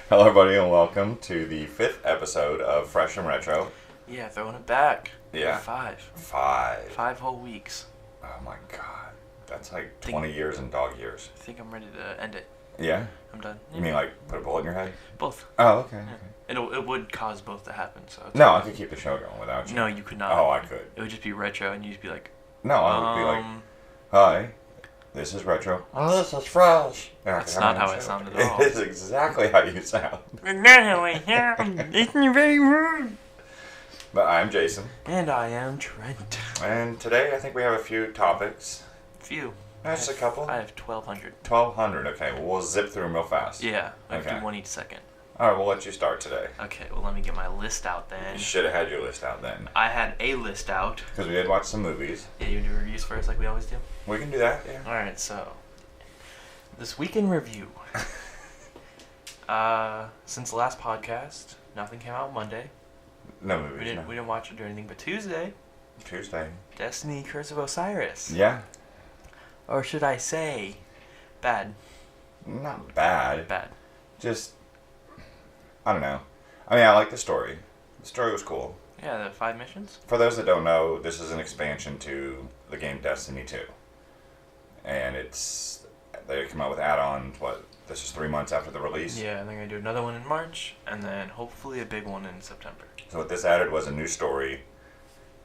Hello, everybody, and welcome to the 5th episode of Fresh and Retro. Yeah, throwing it back. Yeah. Five. 5 whole weeks. Oh my god. That's like 20 years in dog years. I think I'm ready to end it. Yeah? I'm done. You mean like put a bullet in your head? Both. Oh, okay. Yeah. It would cause both to happen, so. No, I could keep the show going without you. No, you could not. Oh, I could. It would just be retro, and you'd just be like. No, I would be like, hi, this is Retro. Oh, this is Fresh. That's not how it sounded at all. It is exactly how you sound. It's very rude. But I'm Jason. And I am Trent. And today I think we have a few topics. Few. Just a couple. I have 1,200. 1,200, okay. Well, we'll zip through them real fast. Yeah, I have to Okay. do one each second. Alright, we'll let you start today. Okay, well, let me get my list out then. You should have had your list out then. I had a list out. Because we did watch some movies. Yeah, you do reviews first, like we always do? We can do that, yeah. Alright, so this week in review. Since the last podcast, nothing came out Monday. No movies, We didn't watch or do anything, but Tuesday, Tuesday. Destiny Curse of Osiris. Yeah. Or should I say, bad. Not bad. Bad. Just, I don't know. I mean, I like the story. The story was cool. Yeah, the 5 missions. For those that don't know, this is an expansion to the game Destiny 2. And they come out with add-ons, this is 3 months after the release? Yeah, and they're going to do another one in March, and then hopefully a big one in September. So what this added was a new story,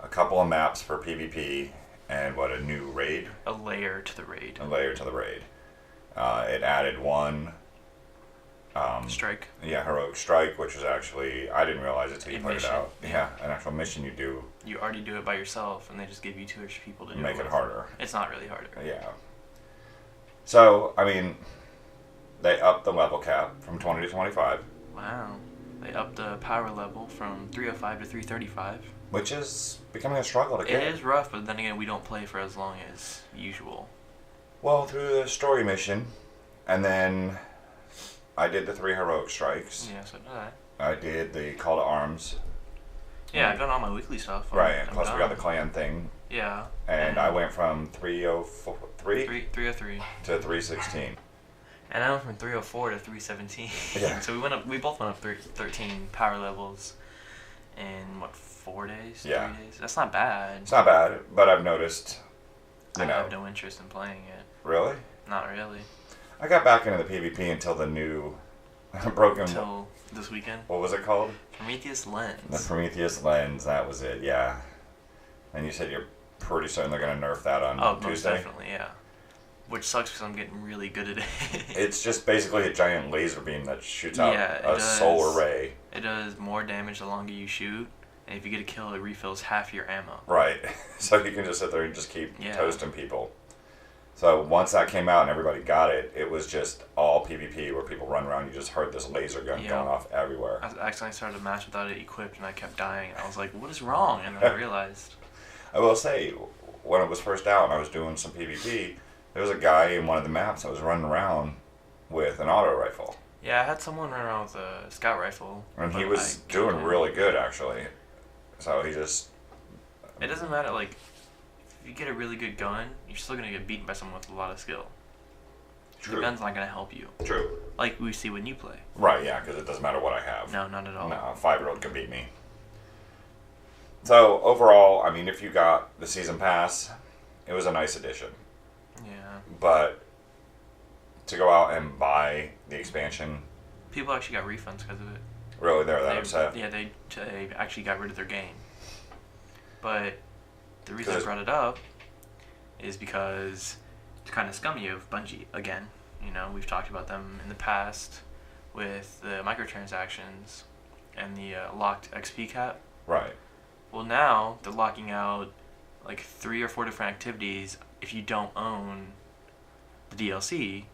a couple of maps for PvP, and a new raid? A layer to the raid. A layer to the raid. It added one... Strike. Yeah, Heroic Strike, which was actually, I didn't realize it until you A put it mission, out. yeah. Yeah, an actual mission you do. You already do it by yourself, and they just give you 2 extra people to do Make it it with. harder. It's not really harder. Yeah. So, I mean, they upped the level cap from 20 to 25, Wow. They upped the power level from 305 to 335. which is becoming a struggle to It get. is rough, but then again, we don't play for as long as usual. Well, through the story mission, and then I did the 3 Heroic Strikes. Yeah, so did I. I did the Call to Arms. Yeah, I've done all my weekly stuff. Right, and I'm plus we got the done. clan thing. Yeah. And I went from 303 303. to 316. And I went from 304 to 317. Yeah. So we both went up 13 power levels in 4 days? Yeah. 3 days? That's not bad. It's not bad, but I've noticed, I have no interest in playing it. Really? Not really. I got back into the PvP until the new broken... Until this weekend. What was it called? Prometheus The Lens. Prometheus Lens, that was it, yeah. And you said you're pretty certain they're going to nerf that on Oh, most Tuesday? definitely, yeah. Which sucks because I'm getting really good at it. It's just basically a giant laser beam that shoots out Yeah, it a does. solar ray. It does more damage the longer you shoot, and if you get a kill, it refills half your ammo. Right. So you can just sit there and just keep Yeah. toasting people. So once that came out and everybody got it, it was just all PvP where people run around. You just heard this laser gun Yeah. going off everywhere. I accidentally started a match without it equipped, and I kept dying. I was like, what is wrong? And then I realized. I will say, when it was first out and I was doing some PvP, there was a guy in one of the maps that was running around with an auto rifle. Yeah, I had someone run around with a scout rifle. And but he was I killed doing him. really good, actually. So he just... It doesn't matter, like, if you get a really good gun, you're still going to get beaten by someone with a lot of skill. The True. gun's not going to help you. True. Like we see when you play. Right, yeah, because it doesn't matter what I have. No, not at all. No, a 5-year-old can beat me. So, overall, I mean, if you got the season pass, it was a nice addition. Yeah. But to go out and buy the expansion, People actually got refunds because of it. really, they're that upset? Yeah, they actually got rid of their game. But the reason I 'Cause- brought it up is because it's kind of scummy of Bungie again. You know, we've talked about them in the past with the microtransactions and the locked XP cap. Right. Well, now they're locking out like 3 or 4 different activities if you don't own the DLC.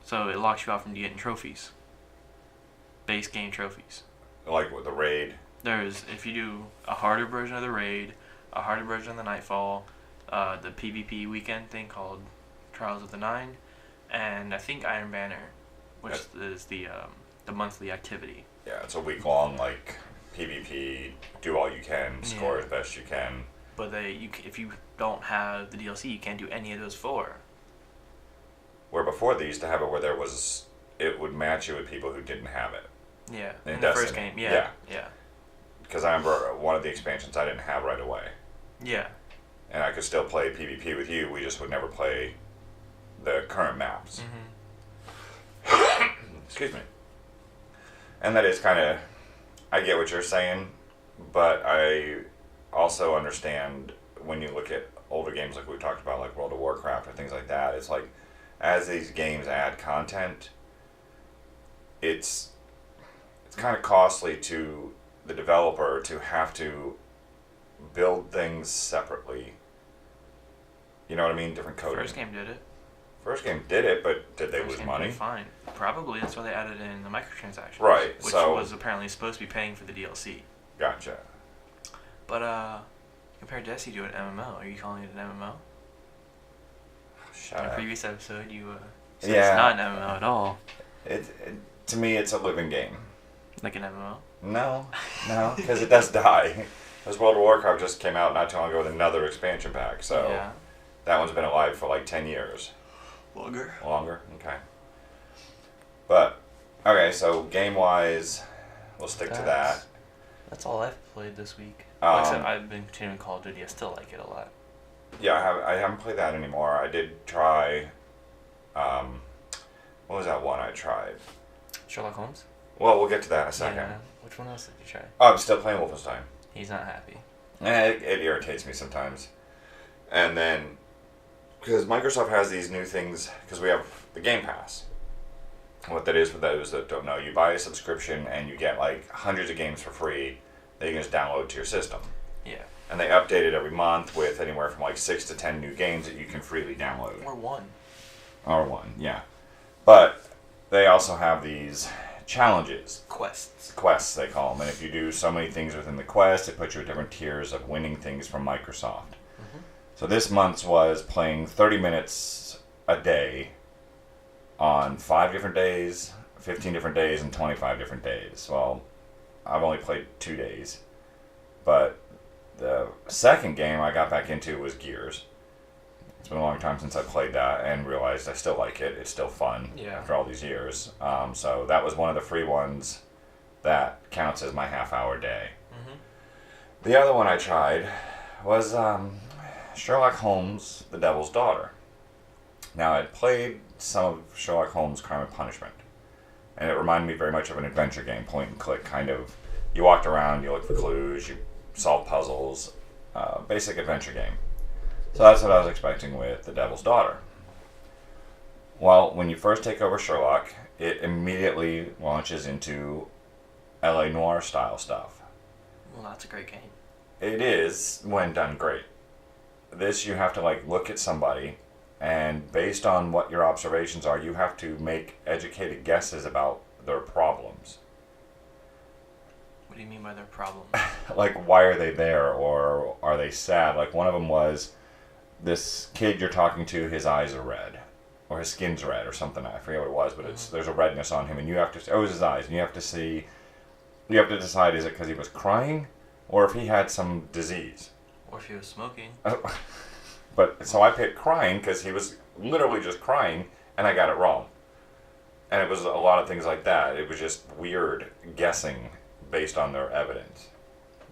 So it locks you out from getting trophies. Base game trophies. Like with the raid. There's, if you do a harder version of the raid, a harder version of the Nightfall, the PvP weekend thing called Trials of the Nine, and I think Iron Banner, which is the monthly activity. Yeah, it's a week-long, like, PvP, do all you can, score Yeah. as best you can. But if you don't have the DLC, you can't do any of those 4. Where before they used to have it where it would match you with people who didn't have it. Yeah. In In the first Destiny. game, yeah. Yeah. Because I remember one of the expansions I didn't have right away. Yeah. And I could still play PvP with you, we just would never play the current maps. Excuse me. And that is kind of, I get what you're saying, but I also understand when you look at older games like we talked about, like World of Warcraft or things like that, it's like, as these games add content, it's kind of costly to the developer to have to build things separately. You know what I mean? Different coding. First game did it. First game did it, but did they First lose game money? did fine. Probably. That's why they added in the microtransactions. Right, Which so- was apparently supposed to be paying for the DLC. Gotcha. But, compare Destiny to an MMO. Are you calling it an MMO? Shut In a up. previous episode, you said Yeah. it's not an MMO at all. To me, it's a living game. Like an MMO? No, because it does die. This World of Warcraft just came out not too long ago with another expansion pack, so Yeah. that one's been alive for like 10 years. Longer. Longer? Okay. But, okay, so game-wise, we'll stick to that. That's all I've played this week. Like I said, Um, I've been continuing Call of Duty. I still like it a lot. Yeah, I haven't played that anymore. I did try, what was that one I tried? Sherlock Holmes? Well, we'll get to that in a second. Yeah. Which one else did you try? Oh, I'm still playing Wolfenstein. He's not happy. It irritates me sometimes. And then, because Microsoft has these new things, because we have the Game Pass. What that is, for those that don't know, you buy a subscription and you get like hundreds of games for free that you can just download to your system. Yeah. And they update it every month with anywhere from like 6 to 10 new games that you can freely download. Or one. Or one, yeah. But they also have these challenges. Quests, they call them. And if you do so many things within the quest, it puts you at different tiers of winning things from Microsoft. So this month's was playing 30 minutes a day on 5 different days, 15 different days, and 25 different days. Well, I've only played 2 days. But the second game I got back into was Gears. It's been a long time since I played that and realized I still like it. It's still fun after all these years. So that was one of the free ones that counts as my half-hour day. The other one I tried was Sherlock Holmes, The Devil's Daughter. Now, I'd played some of Sherlock Holmes' Crime and Punishment, and it reminded me very much of an adventure game, point and click, kind of. You walked around, you looked for clues, you solved puzzles, basic adventure game. So that's what I was expecting with The Devil's Daughter. Well, when you first take over Sherlock, it immediately launches into LA Noire style stuff. Well, that's a great game. It is, when done great. This, you have to like look at somebody, and based on what your observations are, you have to make educated guesses about their problems. What do you mean by their problem? Like, why are they there, or are they sad? Like, one of them was, this kid you're talking to, his eyes are red, or his skin's red, or something. I forget what it was, but there's a redness on him, and you have to, oh, it was his eyes, and you have to decide, is it because he was crying, or if he had some disease. Or if he was smoking. But, so I picked crying, because he was literally just crying, and I got it wrong. And it was a lot of things like that. It was just weird guessing based on their evidence.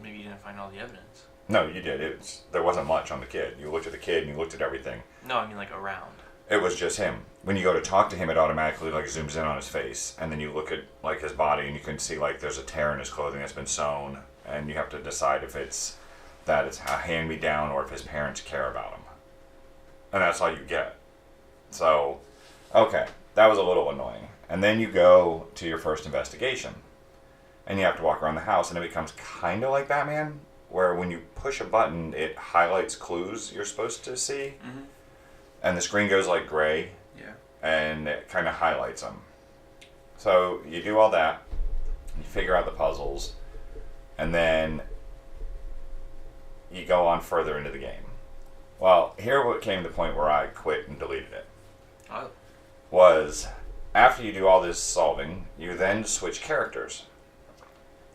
Maybe you didn't find all the evidence. No, you did. There wasn't much on the kid. You looked at the kid and you looked at everything. No, I mean like around. It was just him. When you go to talk to him, it automatically like zooms in on his face, and then you look at like his body, and you can see like there's a tear in his clothing that's been sewn, and you have to decide if it's that it's a hand-me-down or if his parents care about him. And that's all you get. So, okay, that was a little annoying. And then you go to your first investigation, and you have to walk around the house, and it becomes kind of like Batman, where when you push a button, it highlights clues you're supposed to see, and the screen goes like gray, and it kind of highlights them. So you do all that, you figure out the puzzles, and then you go on further into the game. Well, here what came to the point where I quit and deleted it. Was after you do all this solving, you then switch characters.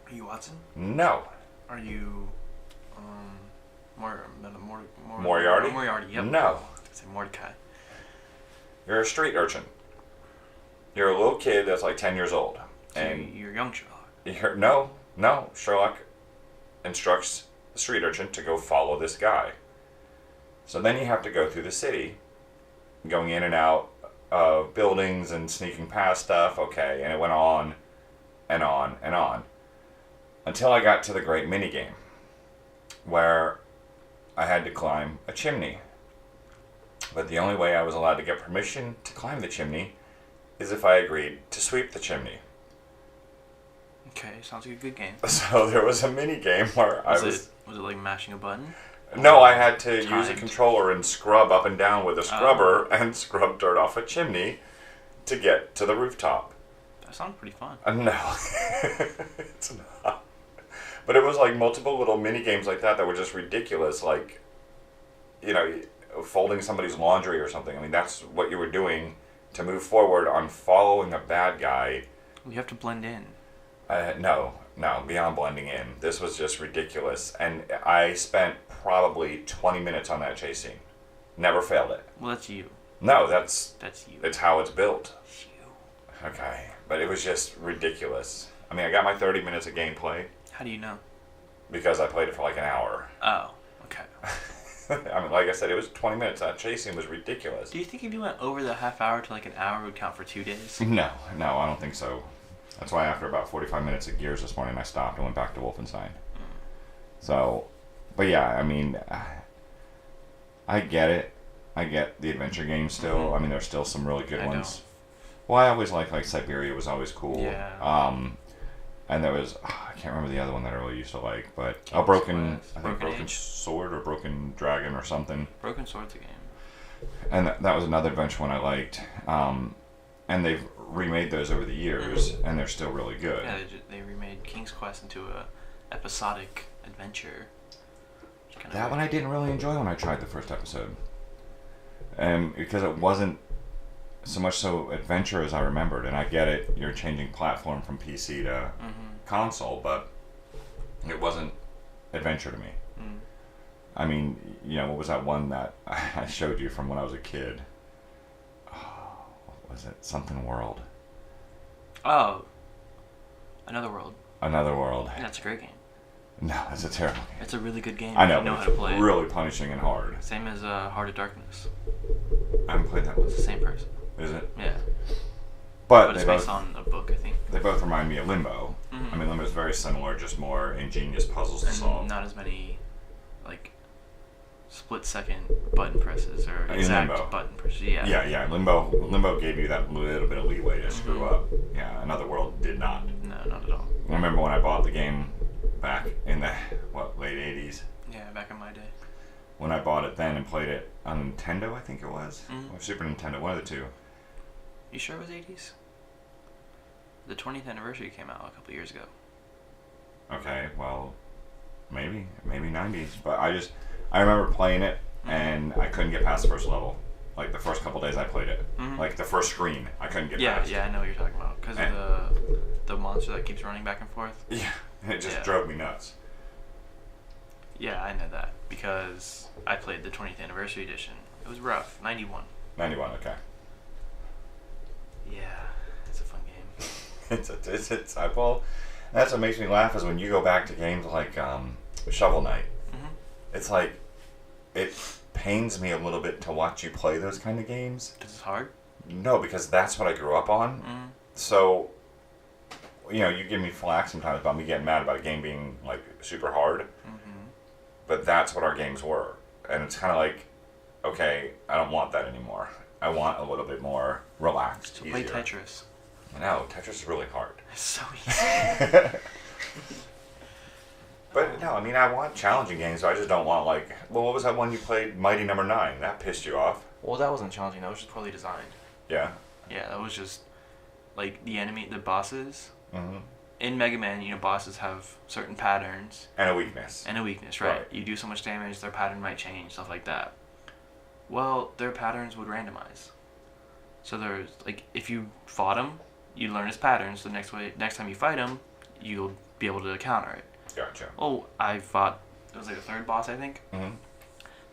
Are you Watson? No. Are you, Moriarty? Moriarty, yep. No. It's a Mordecai. You're a street urchin. You're a little kid that's like 10 years old. And you're young Sherlock. No. Sherlock instructs the street urchin to go follow this guy. So then you have to go through the city, going in and out of buildings and sneaking past stuff. Okay, and it went on and on and on. Until I got to the great minigame, where I had to climb a chimney. But the only way I was allowed to get permission to climb the chimney is if I agreed to sweep the chimney. Okay, sounds like a good game. So there was a minigame where Was it like mashing a button? No, I had to Timed. use a controller and scrub up and down with a scrubber and scrub dirt off a chimney to get to the rooftop. That sounds pretty fun. No, it's not. But it was like multiple little mini games like that were just ridiculous. Like, folding somebody's laundry or something. I mean, that's what you were doing to move forward on following a bad guy. You have to blend in. No, beyond blending in. This was just ridiculous. And I spent probably 20 minutes on that chase scene. Never failed it. Well, that's you. No, that's you. It's how it's built. It's you. Okay. But it was just ridiculous. I mean, I got my 30 minutes of gameplay. How do you know? Because I played it for like an hour. Oh, okay. I mean, like I said, it was 20 minutes. That chase scene was ridiculous. Do you think if you went over the half hour to like an hour, it would count for 2 days? No, I don't think so. That's why after about 45 minutes of Gears this morning, I stopped and went back to Wolfenstein. So, but yeah, I mean, I get it. I get the adventure games still. Mm-hmm. I mean, there's still some really good I ones. know. Well, I always like Siberia was always cool. Yeah. And there was, I can't remember the other one that I really used to like, but Broken Broken Age. Sword or Broken Dragon or something. Broken Sword's a game. And that was another adventure one I liked. And they've remade those over the years, and they're still really good. Yeah, they remade King's Quest into a episodic adventure. That one I didn't really enjoy when I tried the first episode. Because it wasn't so much so adventure as I remembered. And I get it, you're changing platform from PC to console, but it wasn't adventure to me. Mm. I mean, what was that one that I showed you from when I was a kid? Oh, what was it? Something World. Oh. Another World. Another World. Yeah, it's a great game. No, it's a terrible game. It's a really good game. I know, if you know but how to play it's really punishing and hard. it. Same as Heart of Darkness. I haven't played that one. It's the same person. Is it? Yeah. But But they it's based both, on a book, I think. they both remind me of Limbo. Mhm. I mean, Limbo is very similar, just more ingenious puzzles to And solve. not as many, like, split-second button presses or In exact Limbo. button presses. Yeah. Yeah. Limbo gave you that little bit of leeway to screw Mhm. up. Yeah, Another World did not. No, not at all. I remember when I bought the game back in the late 80s. Yeah, back in my day. When I bought it then and played it on Nintendo, I think it was, Mhm. or Super Nintendo, one of the two. You sure it was 80s? The 20th anniversary came out a couple years ago. Okay, well, maybe 90s, but I remember playing it and I couldn't get past the first level. Like the first couple days I played it, Mhm. like the first screen, I couldn't get Yeah, past. yeah, I know what you're talking about. Because And- of the monster that keeps running back and forth. Yeah, it just Yeah. drove me nuts. Yeah, I know that. Because I played the 20th anniversary edition. It was rough. 91. 91, okay. Yeah, it's a fun game. Well, that's what makes me laugh is when you go back to games like Shovel Knight. Mhm. It's like, it pains me a little bit to watch you play those kind of games. Because it's hard. No, because that's what I grew up on. Mm. So, you give me flack sometimes about me getting mad about a game being like super hard, Mm-hmm. but that's what our games were. And it's kind of like, okay, I don't want that anymore. I want a little bit more relaxed, So easier. play Tetris. No, Tetris is really hard. It's so easy. But no, I mean, I want challenging games, so I just don't want what was that one you played, Mighty Number 9? That pissed you off. Well, that wasn't challenging. That was just poorly designed. Yeah. Yeah, that was just like the bosses. Mm-hmm. In Mega Man, bosses have certain patterns And a weakness. and a weakness, right? Right. You do so much damage, their pattern might change, stuff like that. Well, their patterns would randomize. So there's if you fought them, you learn his patterns. So next time you fight him, you'll be able to counter it. Gotcha. Oh, I fought. It was like the third boss, I think, Mm-hmm.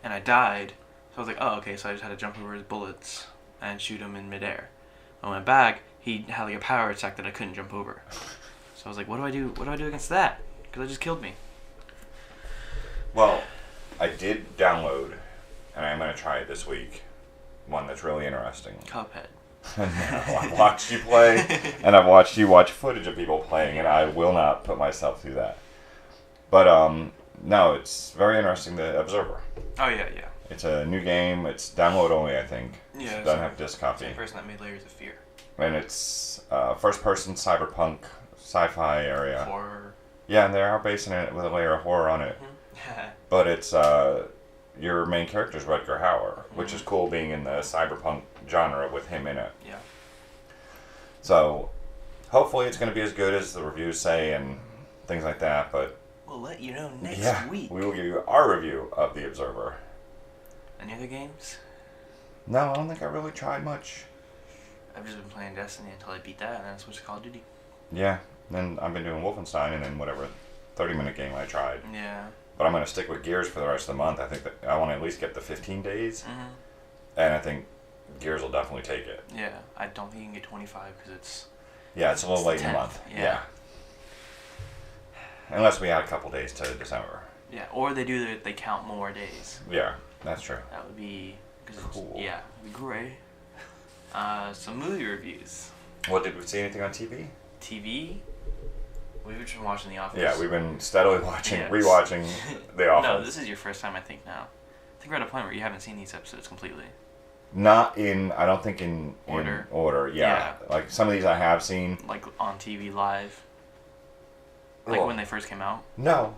and I died. So I was like, oh, okay. So I just had to jump over his bullets and shoot him in midair. When I went back, he had like a power attack that I couldn't jump over. So I was like, what do I do? What do I do against that? Because it just killed me. Well, I did download, and I'm going to try it this week, one that's really interesting. Cuphead. No, I've watched you play, and I've watched you watch footage of people playing, and I will not put myself through that. But, no, it's very interesting, the Observer. Oh, yeah. It's a new game. It's download only, I think. Yeah. It doesn't have disc copy. Same person that made Layers of Fear. And it's first-person cyberpunk sci-fi area. Horror. Yeah, and they are basing it with a layer of horror on it. Mm-hmm. But it's your main character is Rutger Hauer, which is cool being in the cyberpunk genre with him in it. Yeah. So hopefully it's going to be as good as the reviews say and things like that. But we'll let you know next week. We will give you our review of The Observer. Any other games? No, I don't think I really tried much. I've just been playing Destiny until I beat that, and then I switched to Call of Duty. Yeah, then I've been doing Wolfenstein, and then whatever 30-minute game I tried. Yeah. But I'm going to stick with Gears for the rest of the month. I think that I want to at least get the 15 days. Mm-hmm. And I think Gears will definitely take it. Yeah, I don't think you can get 25 because it's... Yeah, it's a little late in the month. Yeah. Unless we add a couple days to December. Yeah, or they do they count more days. Yeah, that's true. That would be... Cool. Yeah, it'd be great. Some movie reviews. Well, did we see anything on TV? TV? We've just been watching The Office. Yeah, we've been steadily rewatching The Office. No, this is your first time, I think, now. I think we're at a point where you haven't seen these episodes completely. Not in, I don't think in order. Yeah. Like, some of these I have seen. Like, on TV live? Like, when they first came out? No.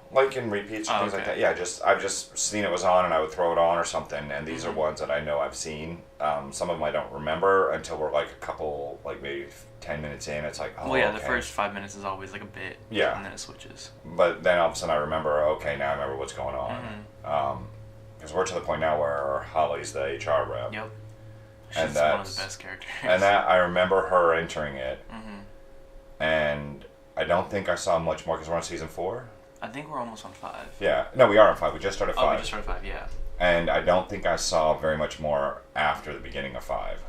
Like in repeats and things like that. Yeah, I've just seen it was on and I would throw it on or something. And these are ones that I know I've seen. Some of them I don't remember until we're like a couple, like maybe 10 minutes in. It's like, oh, well, yeah, the first 5 minutes is always like a bit. Yeah. And then it switches. But then all of a sudden I remember, okay, now I remember what's going on. Because we're to the point now where Holly's the HR rep. Yep. She's one of the best characters. And that I remember her entering it. And I don't think I saw much more because we're on season 4. I think we're almost on 5. Yeah. No, we are on 5. We just started 5. Oh, we just started 5, yeah. And I don't think I saw very much more after the beginning of 5.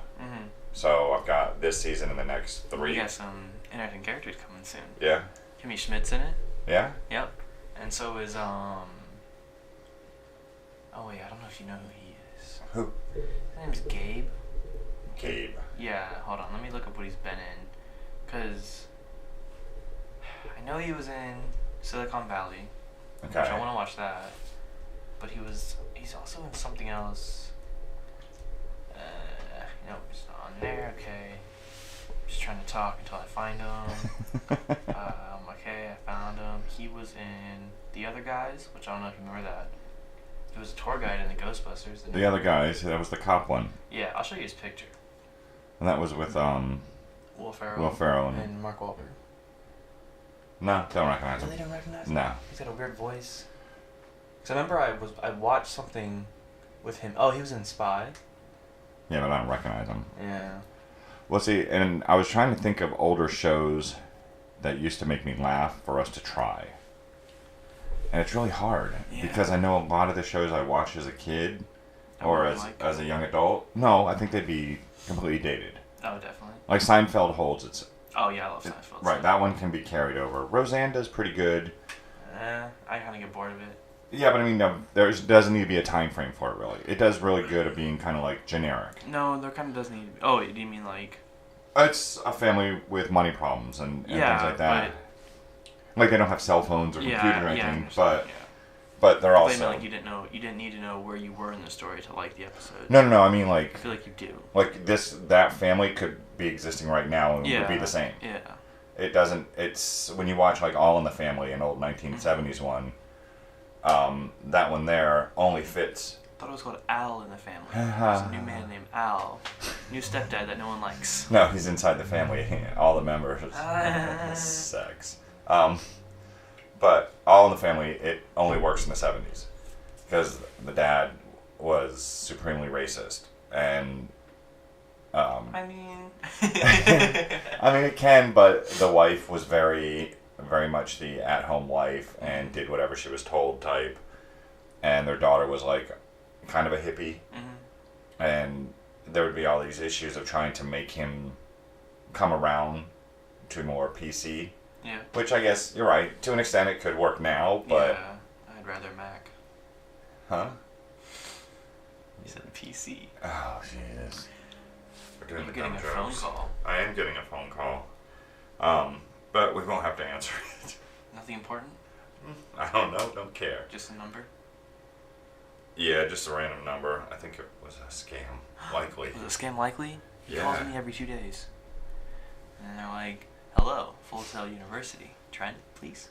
So I've got this season and the next 3. We got some interesting characters coming soon. Yeah. Kimmy Schmidt's in it. Yeah? Yep. And so is, oh wait, I don't know if you know who he is. Who? His name's Gabe. Gabe. Yeah, hold on. Let me look up what he's been in. Because I know he was in Silicon Valley. Okay. Which I want to watch that. But he's also in something else. Nope, it's not on there. Okay. Just trying to talk until I find him. Okay, I found him. He was in The Other Guys, which I don't know if you remember that. He was a tour guide in the Ghostbusters. The Other Guys, that was the cop one. Yeah, I'll show you his picture. And that was with Will Ferrell. And Mark Wahlberg. No, don't recognize him. Really don't recognize him? No. He's got a weird voice. Because I remember I watched something with him. Oh, he was in Spy. Yeah, but I don't recognize him. Yeah. Well, see, and I was trying to think of older shows that used to make me laugh for us to try. And it's really hard because I know a lot of the shows I watched as a kid or as a young adult. No, I think they'd be completely dated. Oh, definitely. Like Seinfeld holds its... Oh, yeah, I love Seinfeld. Right, that one can be carried over. Roseanne does pretty good. I kind of get bored of it. Yeah, but I mean, no, there doesn't need to be a time frame for it, really. It does really good at being kind of like generic. No, there kind of doesn't need to be. Oh, do you mean like... It's a family with money problems and things like that. Like they don't have cell phones or computers or anything, but they're also... Like you didn't need to know where you were in the story to like the episode. No, I mean like... I feel like you do. Like that family could be existing right now and would be the same. Yeah. It doesn't... It's... When you watch like All in the Family, an old 1970s one, that one there only fits... I thought it was called Al in the Family. There's a new man named Al. New stepdad that no one likes. No, he's inside the family. All the members. Sex. But All in the Family, it only works in the 70s. Because the dad was supremely racist. And... I mean... I mean, it can, but the wife was very, very much the at-home wife and did whatever she was told type. And their daughter was like kind of a hippie. And there would be all these issues of trying to make him come around to more PC. Yeah. Which I guess you're right. To an extent, it could work now, but Yeah, I'd rather Mac. huh? You said PC. Oh, jeez. We're doing You're the getting dumb a phone jokes. call. I am getting a phone call. But we won't have to answer it. Nothing important? I don't know. Don't care. Just a number? Yeah, just a random number. I think it was a scam. Likely. Was it a scam likely? He Yeah. calls me every 2 days. And they're like, hello, Full Sail University. Trent, please?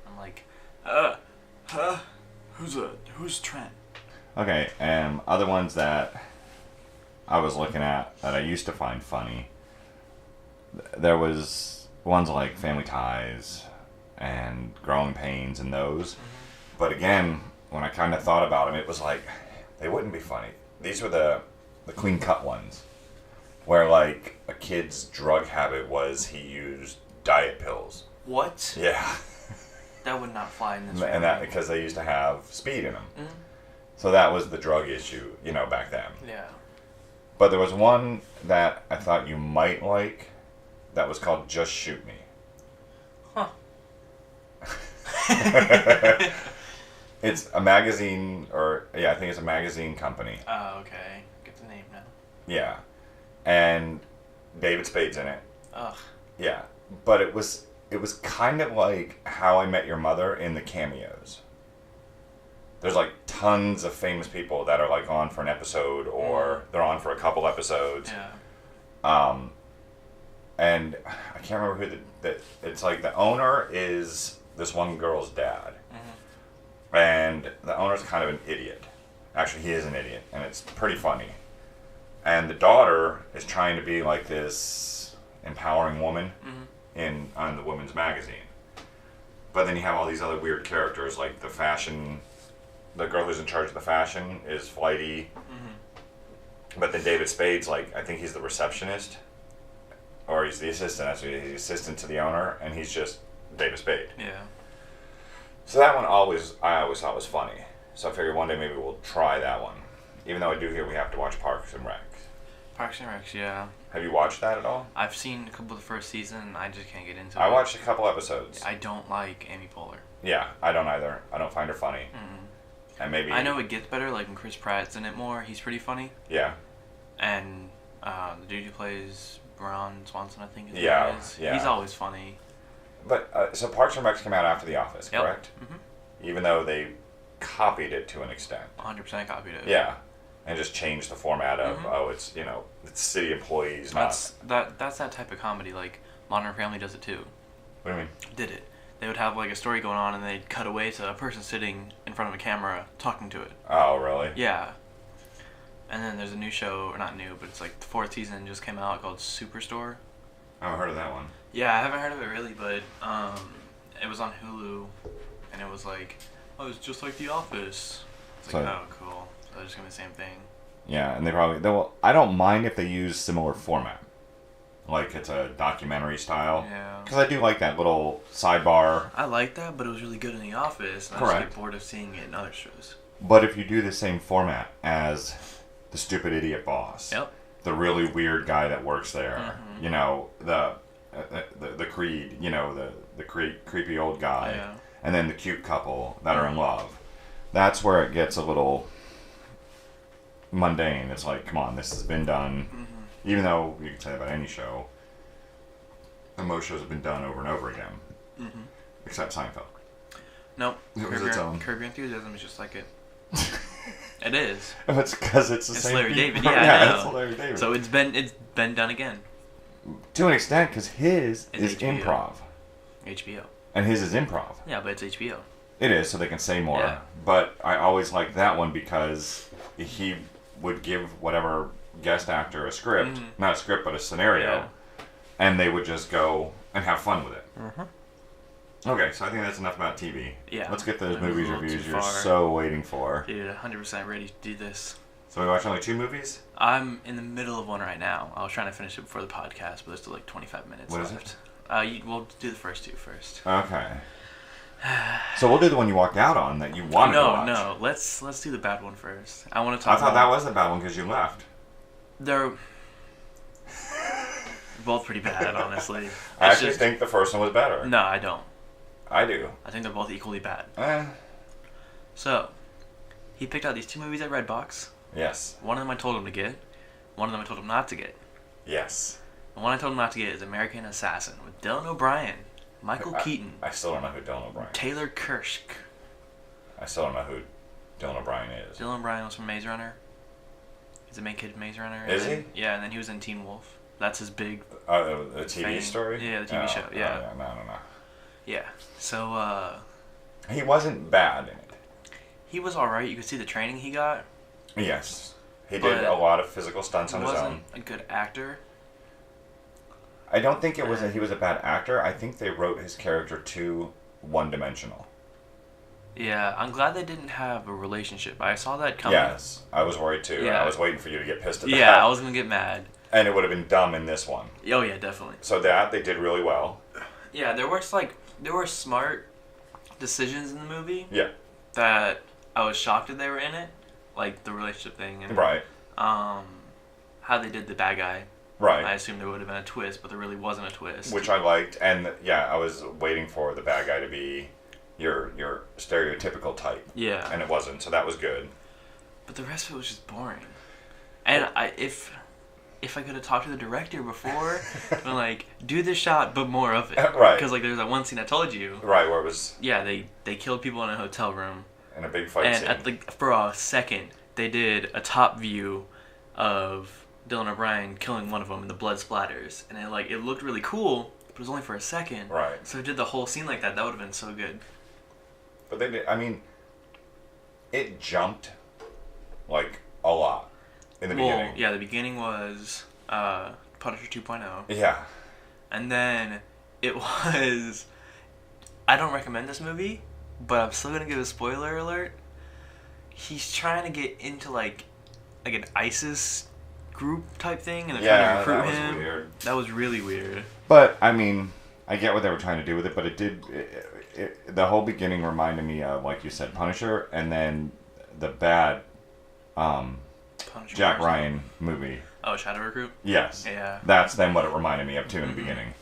I'm like, who's Trent? Okay, and other ones that I was looking at that I used to find funny. There was ones like Family Ties and Growing Pains and those. Mm-hmm. But again, when I kind of thought about them, it was like, they wouldn't be funny. These were the clean cut ones. Where like a kid's drug habit was he used diet pills. What? Yeah. That would not fly in this room. And that because they used to have speed in them. Mm-hmm. So that was the drug issue, back then. Yeah. But there was one that I thought you might like that was called Just Shoot Me. Huh. It's a magazine, I think it's a magazine company. Oh, okay. Get the name now. Yeah. And David Spade's in it. Ugh. Yeah. But it was kind of like How I Met Your Mother in the cameos. There's like tons of famous people that are like on for an episode or they're on for a couple episodes. Yeah. And I can't remember who it's like the owner is this one girl's dad. Mm-hmm. And the owner's kind of an idiot. Actually, he is an idiot, and it's pretty funny. And the daughter is trying to be like this empowering woman on the women's magazine. But then you have all these other weird characters, like the girl who's in charge of the fashion is flighty. Mm-hmm. But then David Spade's like, I think he's the receptionist. Or he's the assistant, actually. He's the assistant to the owner, and he's just David Spade. Yeah. So that one I always thought was funny. So I figured one day maybe we'll try that one. Even though I do hear we have to watch Parks and Rec. Parks and Recs, yeah. Have you watched that at all? I've seen a couple of the first season, and I just can't get into it. I watched a couple episodes. I don't like Amy Poehler. Yeah, I don't either. I don't find her funny. Mm-mm. And maybe... I know it gets better, like when Chris Pratt's in it more, he's pretty funny. Yeah. And the dude who plays Ron Swanson, I think his name is. Yeah. He's always funny. But, so Parks and Rec came out after The Office, Yep. correct? Mm-hmm. Even though they copied it to an extent. 100% copied it. Yeah. And just changed the format of, it's, it's city employees, not... That's that type of comedy, like Modern Family does it too. What do you mean? Did it. They would have like a story going on and they'd cut away to a person sitting in front of a camera talking to it. Oh, really? Yeah. And then there's a new show, or not new, but it's like the 4th season just came out called Superstore. I haven't heard of that one. Yeah, I haven't heard of it really, but it was on Hulu, and it was like, oh, it's just like The Office. It's like, oh, cool. So it's just gonna be the same thing. Yeah, and I don't mind if they use similar format. Like it's a documentary style. Yeah. Because I do like that little sidebar. I like that, but it was really good in The Office, and I just get bored of seeing it in other shows. But if you do the same format as the stupid idiot boss, Yep. the really weird guy that works there, the Creed, the creepy old guy, and then the cute couple that are in love, that's where it gets a little mundane. It's like, come on, this has been done. Even though you can say that about any show, and most shows have been done over and over again, except Seinfeld. Nope. It was its own. Curb Your Enthusiasm is just like it. It is. It's because it's the same. Larry people. David. Yeah, it's Larry David. So it's been done again. To an extent, because his It's is HBO. improv, HBO. and his is improv. Yeah, but it's HBO. It is, so they can say more. Yeah. But I always liked that one because he would give whatever guest actor a script, not a script, but a scenario, and they would just go and have fun with it. Okay, so I think that's enough about TV. Yeah. Let's get those That was movies a little reviews too you're far. so waiting for. Dude, 100% ready to do this. So we watched only 2 movies? I'm in the middle of one right now. I was trying to finish it before the podcast, but there's still like 25 minutes What is left. We'll do the first 2 first. Okay. So we'll do the one you walked out on that you wanted to watch. No. Let's do the bad one first. I want to talk I thought that was the bad one because you left. They're both pretty bad, honestly. I actually think the first one was better. No, I don't. I do. I think they're both equally bad. Eh. So, he picked out these 2 movies at Redbox. Yes. One of them I told him to get. One of them I told him not to get. Yes. The one I told him not to get is American Assassin with Dylan O'Brien, Michael Keaton. I still don't know who Dylan O'Brien is. Taylor Kirsch. I still don't know who Dylan O'Brien is. Dylan O'Brien was from Maze Runner. He's the main kid in Maze Runner. Is he? Yeah, and then he was in Teen Wolf. That's his big... the TV fame. story? Yeah, the TV show, yeah. No. Yeah, so, He wasn't bad in it. he was alright. You could see the training he got. Yes. He did a lot of physical stunts on his own. He wasn't a good actor. I don't think it was that he was a bad actor. I think they wrote his character too one-dimensional. Yeah, I'm glad they didn't have a relationship. I saw that coming. Yes, I was worried too. Yeah. I was waiting for you to get pissed at that. Yeah, I was going to get mad. And it would have been dumb in this one. Oh, yeah, definitely. So that, they did really well. Yeah, there were smart decisions in the movie. Yeah. That I was shocked that they were in it. Like the relationship thing. And, Right. how they did the bad guy. Right. I assumed there would have been a twist, but there really wasn't a twist. Which I liked. And yeah, I was waiting for the bad guy to be your stereotypical type. Yeah. And it wasn't, so that was good. But the rest of it was just boring. And if I could have talked to the director before, been like, do this shot, but more of it. Right. Because like there's that one scene I told you. Right, where it was... Yeah, they killed people in a hotel room. In a big fight scene. And for a second, they did a top view of Dylan O'Brien killing one of them and the blood splatters. And it looked really cool, but it was only for a second. Right. So if did the whole scene like that, that would have been so good. But they did, I mean, it jumped, like, a lot in the beginning. Yeah, the beginning was Punisher 2.0. Yeah. And then it was... I don't recommend this movie, but I'm still going to give a spoiler alert. He's trying to get into, like an ISIS group type thing, and they're trying to recruit him. That was weird. That was really weird. But, I mean, I get what they were trying to do with it, but it did... the whole beginning reminded me of, like you said, Punisher, and then the bad Jack Ryan movie. Oh, Shadow Recruit? Yes. Yeah. That's then what it reminded me of, too, in the beginning.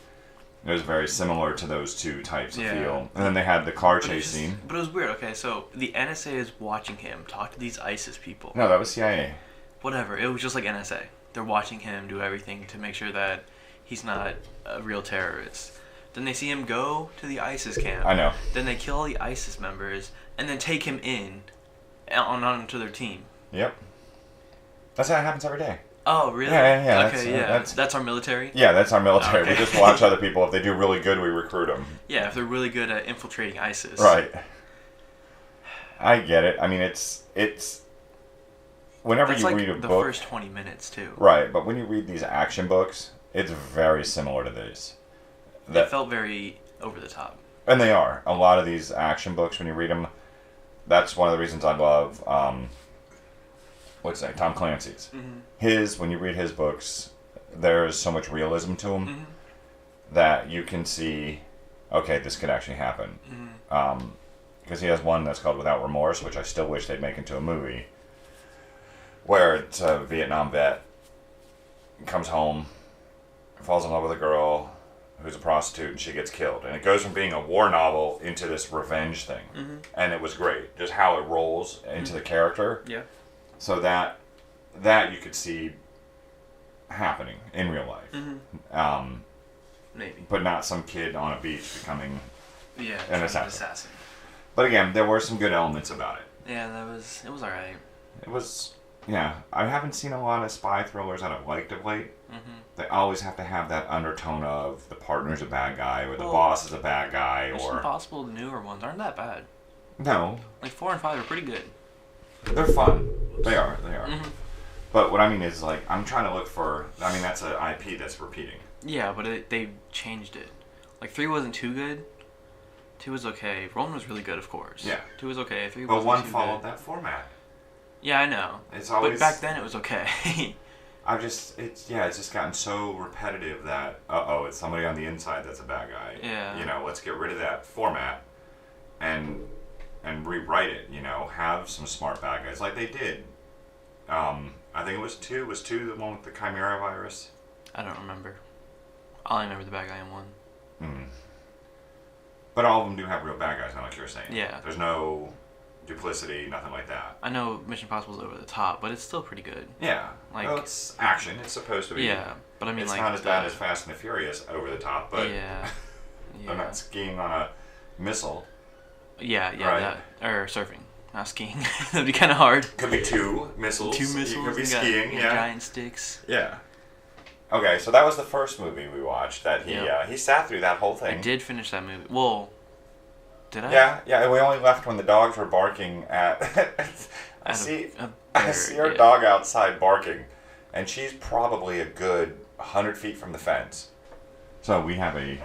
It was very similar to those two types of feel. And then they had the car chase scene. But it was weird. Okay, so the NSA is watching him talk to these ISIS people. No, that was CIA. Whatever. It was just like NSA. They're watching him do everything to make sure that he's not a real terrorist. Then they see him go to the ISIS camp. I know. Then they kill all the ISIS members and then take him in onto their team. Yep. That's how it happens every day. Oh, really? Yeah. Okay, that's our military? Yeah, that's our military. Okay. We just watch other people. If they do really good, we recruit them. Yeah, if they're really good at infiltrating ISIS. Right. I get it. I mean, it's whenever that's you like read a the book... first 20 minutes, too. Right, but when you read these action books, it's very similar to this. They felt very over the top. And they are. A lot of these action books, when you read them, that's one of the reasons I love... Tom Clancy's. Mm-hmm. When you read his books, there's so much realism to them that you can see, okay, this could actually happen. Because he has one that's called Without Remorse, which I still wish they'd make into a movie, where it's a Vietnam vet, comes home, falls in love with a girl who's a prostitute, and she gets killed. And it goes from being a war novel into this revenge thing. And it was great, just how it rolls into the character. Yeah. So that you could see happening in real life. Maybe. But not some kid on a beach becoming an assassin. But again, there were some good elements about it. Yeah, it was alright. It was, yeah. I haven't seen a lot of spy thrillers that I've liked of late. They always have to have that undertone of the partner's a bad guy, or the boss is a bad guy, Mission Impossible, the newer ones, aren't that bad. No. Like 4 and 5 are pretty good. They're fun. They are. But what I mean is, like, I'm trying to look for... I mean, that's an IP that's repeating. Yeah, but they changed it. Like, 3 wasn't too good. 2 was okay. Roman was really good, of course. Yeah. 2 was okay. 3 but wasn't one too followed good. that format. Yeah, I know. It's always... But back then it was okay. it's just gotten so repetitive that, it's somebody on the inside that's a bad guy. Yeah. You know, let's get rid of that format and rewrite it, have some smart bad guys like they did. I think it was 2. Was 2 the one with the Chimera virus? I don't remember. I only remember the bad guy in one. Mm. But all of them do have real bad guys, not like you're saying. Yeah. There's no duplicity, nothing like that. I know Mission Impossible's over the top, but it's still pretty good. Yeah. Like, well, it's action. It's supposed to be. Yeah, but I mean, it's like, not as bad as Fast and the Furious over the top, but yeah. they're not skiing on a missile. Yeah, right? or surfing, not skiing. That'd be kind of hard. Could be 2 missiles. 2 missiles. You could be skiing. Yeah. Giant sticks. Yeah. Okay, so that was the first movie we watched. That he sat through that whole thing. I did finish that movie. Well, did I? Yeah. We only left when the dogs were barking at. I see our dog outside barking, and she's probably a good 100 feet from the fence. So we have a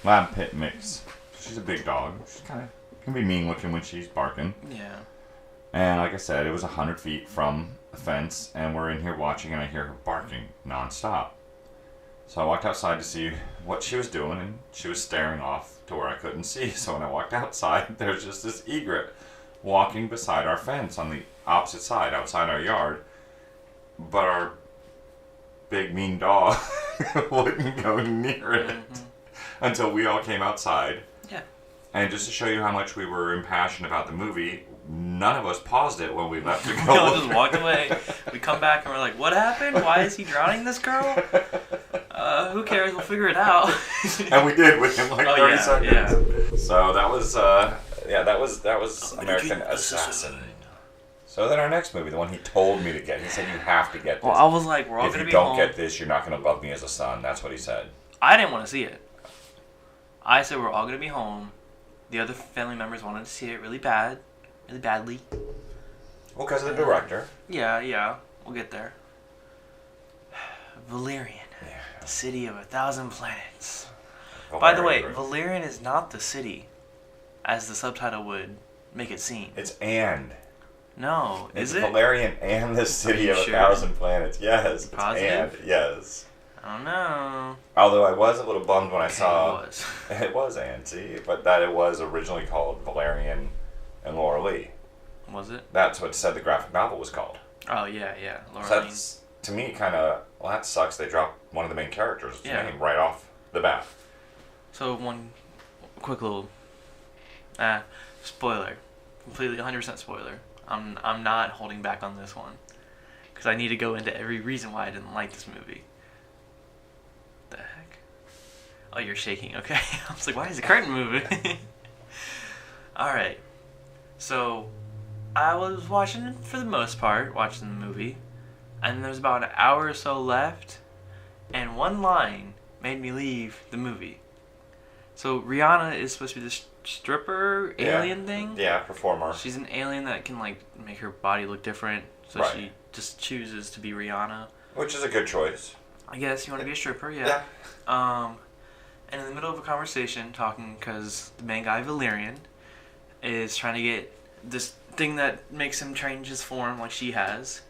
lab pit mix. She's a big dog. She's can be mean looking when she's barking. Yeah. And like I said, it was 100 feet from the fence, and we're in here watching, and I hear her barking nonstop. So I walked outside to see what she was doing, and she was staring off to where I couldn't see. So when I walked outside, there's just this egret walking beside our fence on the opposite side, outside our yard. But our big mean dog wouldn't go near it until we all came outside. Yeah. And just to show you how much we were impassioned about the movie, none of us paused it when we left to go. We all just walked away. We come back and we're like, what happened? Why is he drowning this girl? Who cares? We'll figure it out. And we did within like 30 seconds. Yeah. So that was American Assassin. So then our next movie, the one he told me to get, he said you have to get this. Well, I was like, we're all going to be home. If you don't get this, you're not going to love me as a son. That's what he said. I didn't want to see it. I said we're all going to be home. The other family members wanted to see it really badly. Well, because of the director. Yeah, we'll get there. Valerian, the city of 1,000 planets. By the way, Valerian is not the city, as the subtitle would make it seem. It's and. No, is it? Valerian and the city of 1,000 planets. Yes. Positive? And, yes. I don't know. Although I was a little bummed when I saw... It was. It was Antsy, but that it was originally called Valerian and Laura Lee. Was it? That's what said the graphic novel was called. Oh, yeah. Laura So Lee. that's, to me, kind of... Well, that sucks. They dropped one of the main characters' name right off the bat. So, one quick little... spoiler. Completely 100% spoiler. I'm not holding back on this one. Because I need to go into every reason why I didn't like this movie. The heck? Oh, you're shaking. Okay. I was like, why is the curtain moving? Alright. So, I was watching it for the most part, watching the movie. And there was about an hour or so left. And one line made me leave the movie. So, Rihanna is supposed to be this stripper alien thing. Yeah, performer. She's an alien that can, like, make her body look different. So she just chooses to be Rihanna. Which is a good choice. I guess you want to be a stripper, yeah. And in the middle of a conversation, talking, because the main guy, Valerian, is trying to get this thing that makes him change his form like she has.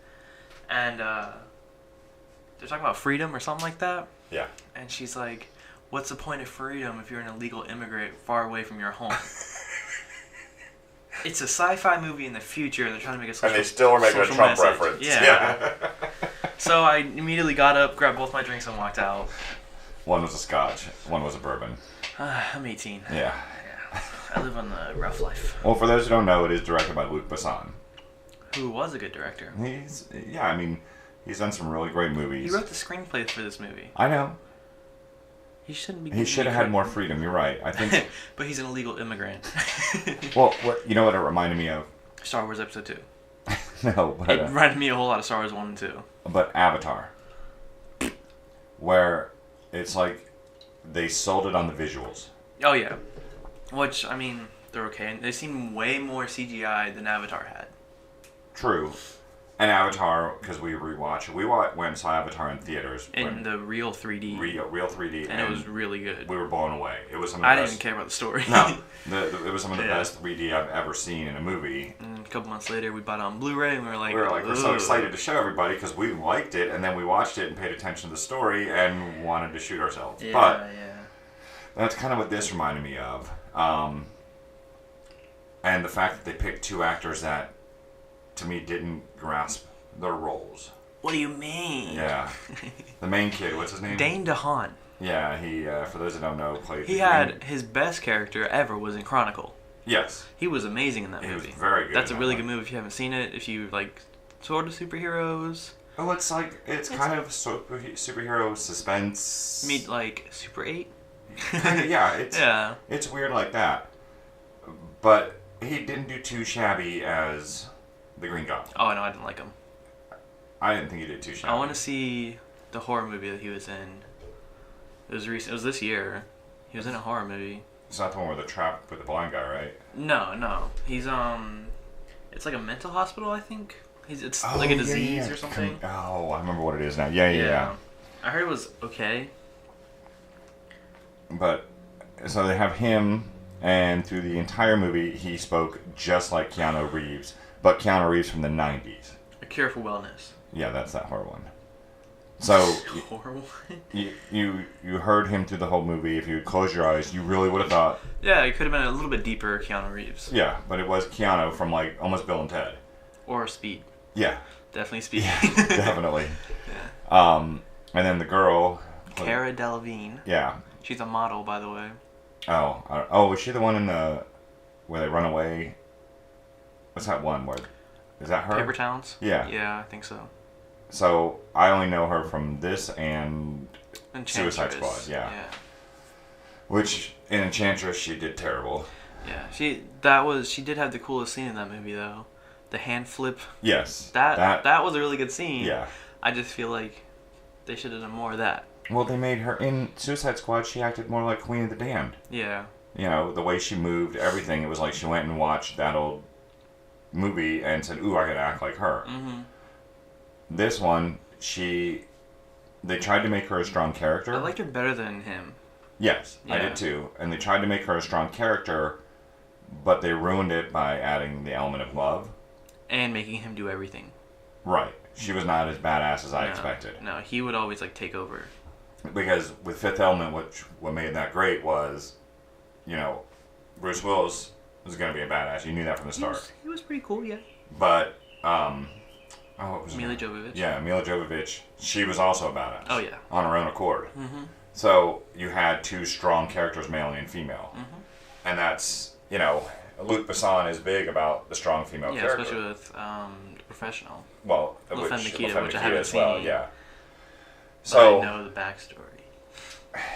And they're talking about freedom or something like that. Yeah. And she's like, what's the point of freedom if you're an illegal immigrant far away from your home? It's a sci-fi movie in the future. They're trying to make a social, and they still are making a Trump message. reference. Yeah. So I immediately got up, grabbed both my drinks, and walked out. One was a scotch. One was a bourbon. I'm 18. Yeah. I live on the rough life. Well, for those who don't know, it is directed by Luc Besson. Who was a good director. He's done some really great movies. He wrote the screenplay for this movie. I know. He shouldn't be. He should have had more freedom. You're right. I think. But he's an illegal immigrant. Well, you know what it reminded me of? Star Wars Episode 2. No, but it reminded me a whole lot of Star Wars 1 and 2. But Avatar, where it's like they sold it on the visuals. Oh yeah, which I mean they're okay. They seem way more CGI than Avatar had. True. And Avatar, because we rewatched it. We went and saw Avatar in theaters. In the real 3D. Real 3D. And it was really good. We were blown away. It was some of the best. I didn't care about the story. No. It was some of the best 3D I've ever seen in a movie. And a couple months later, we bought it on Blu-ray, and we were like, we're so excited to show everybody because we liked it, and then we watched it and paid attention to the story and wanted to shoot ourselves. Yeah, but that's kind of what this reminded me of. And the fact that they picked two actors that, to me, didn't grasp their roles. What do you mean? Yeah. The main kid, what's his name? Dane DeHaan. Yeah, he, for those that don't know, played... He had his best character ever was in Chronicle. Yes. He was amazing in that movie. He was very good. That's a really good movie if you haven't seen it. If you like sort of superheroes. Oh, it's kind of superhero suspense. Meet like Super 8? Kinda, yeah, it's weird like that. But he didn't do too shabby as the Green Goblin. Oh, no, I didn't like him. I didn't think he did too shabby. I want to see the horror movie that he was in. It was recent. It was this year. He was in a horror movie. It's not the one where the trap with the blind guy, right? No. He's it's like a mental hospital, I think. It's like a disease or something. I remember what it is now. Yeah. I heard it was okay. But so they have him, and through the entire movie, he spoke just like Keanu Reeves, but Keanu Reeves from the 90s. A Cure for Wellness. Yeah, that's that horror one. So horror one. You heard him through the whole movie. If you would close your eyes, you really would have thought. Yeah, it could have been a little bit deeper Keanu Reeves. Yeah, but it was Keanu from like almost Bill and Ted. Or Speed. Yeah. Definitely Speed. Yeah, definitely. Yeah. And then the girl. Cara Delevingne. Yeah. She's a model, by the way. Was she the one in where they run away? What's that one? Is that her? Paper Towns? Yeah. Yeah, I think so. So I only know her from this and Enchantress. Suicide Squad. Yeah. Which in Enchantress she did terrible. Yeah, she did have the coolest scene in that movie though, the hand flip. Yes. That was a really good scene. Yeah. I just feel like they should have done more of that. Well, they made her in Suicide Squad. She acted more like Queen of the Damned. Yeah. You know, the way she moved, everything. It was like she went and watched that old movie and said, "Ooh, I gotta act like her." Mm-hmm. This one, they tried to make her a strong character. I liked her better than him. Yes, yeah. I did too. And they tried to make her a strong character, but they ruined it by adding the element of love. And making him do everything. Right. She was not as badass as I expected. No, he would always take over. Because with Fifth Element, what made that great was, Bruce Willis was going to be a badass. You knew that from the start. He was pretty cool, yeah. But, what was Mila Jovovich. Yeah, Mila Jovovich. She was also a badass. Oh, yeah. On her own accord. Mm-hmm. So you had two strong characters, male and female. Mm-hmm. And that's, Luc Besson is big about the strong female character. Yeah, especially with The Professional. Well, Le Femme Nikita, which I haven't seen. Well, yeah. So I know the backstory.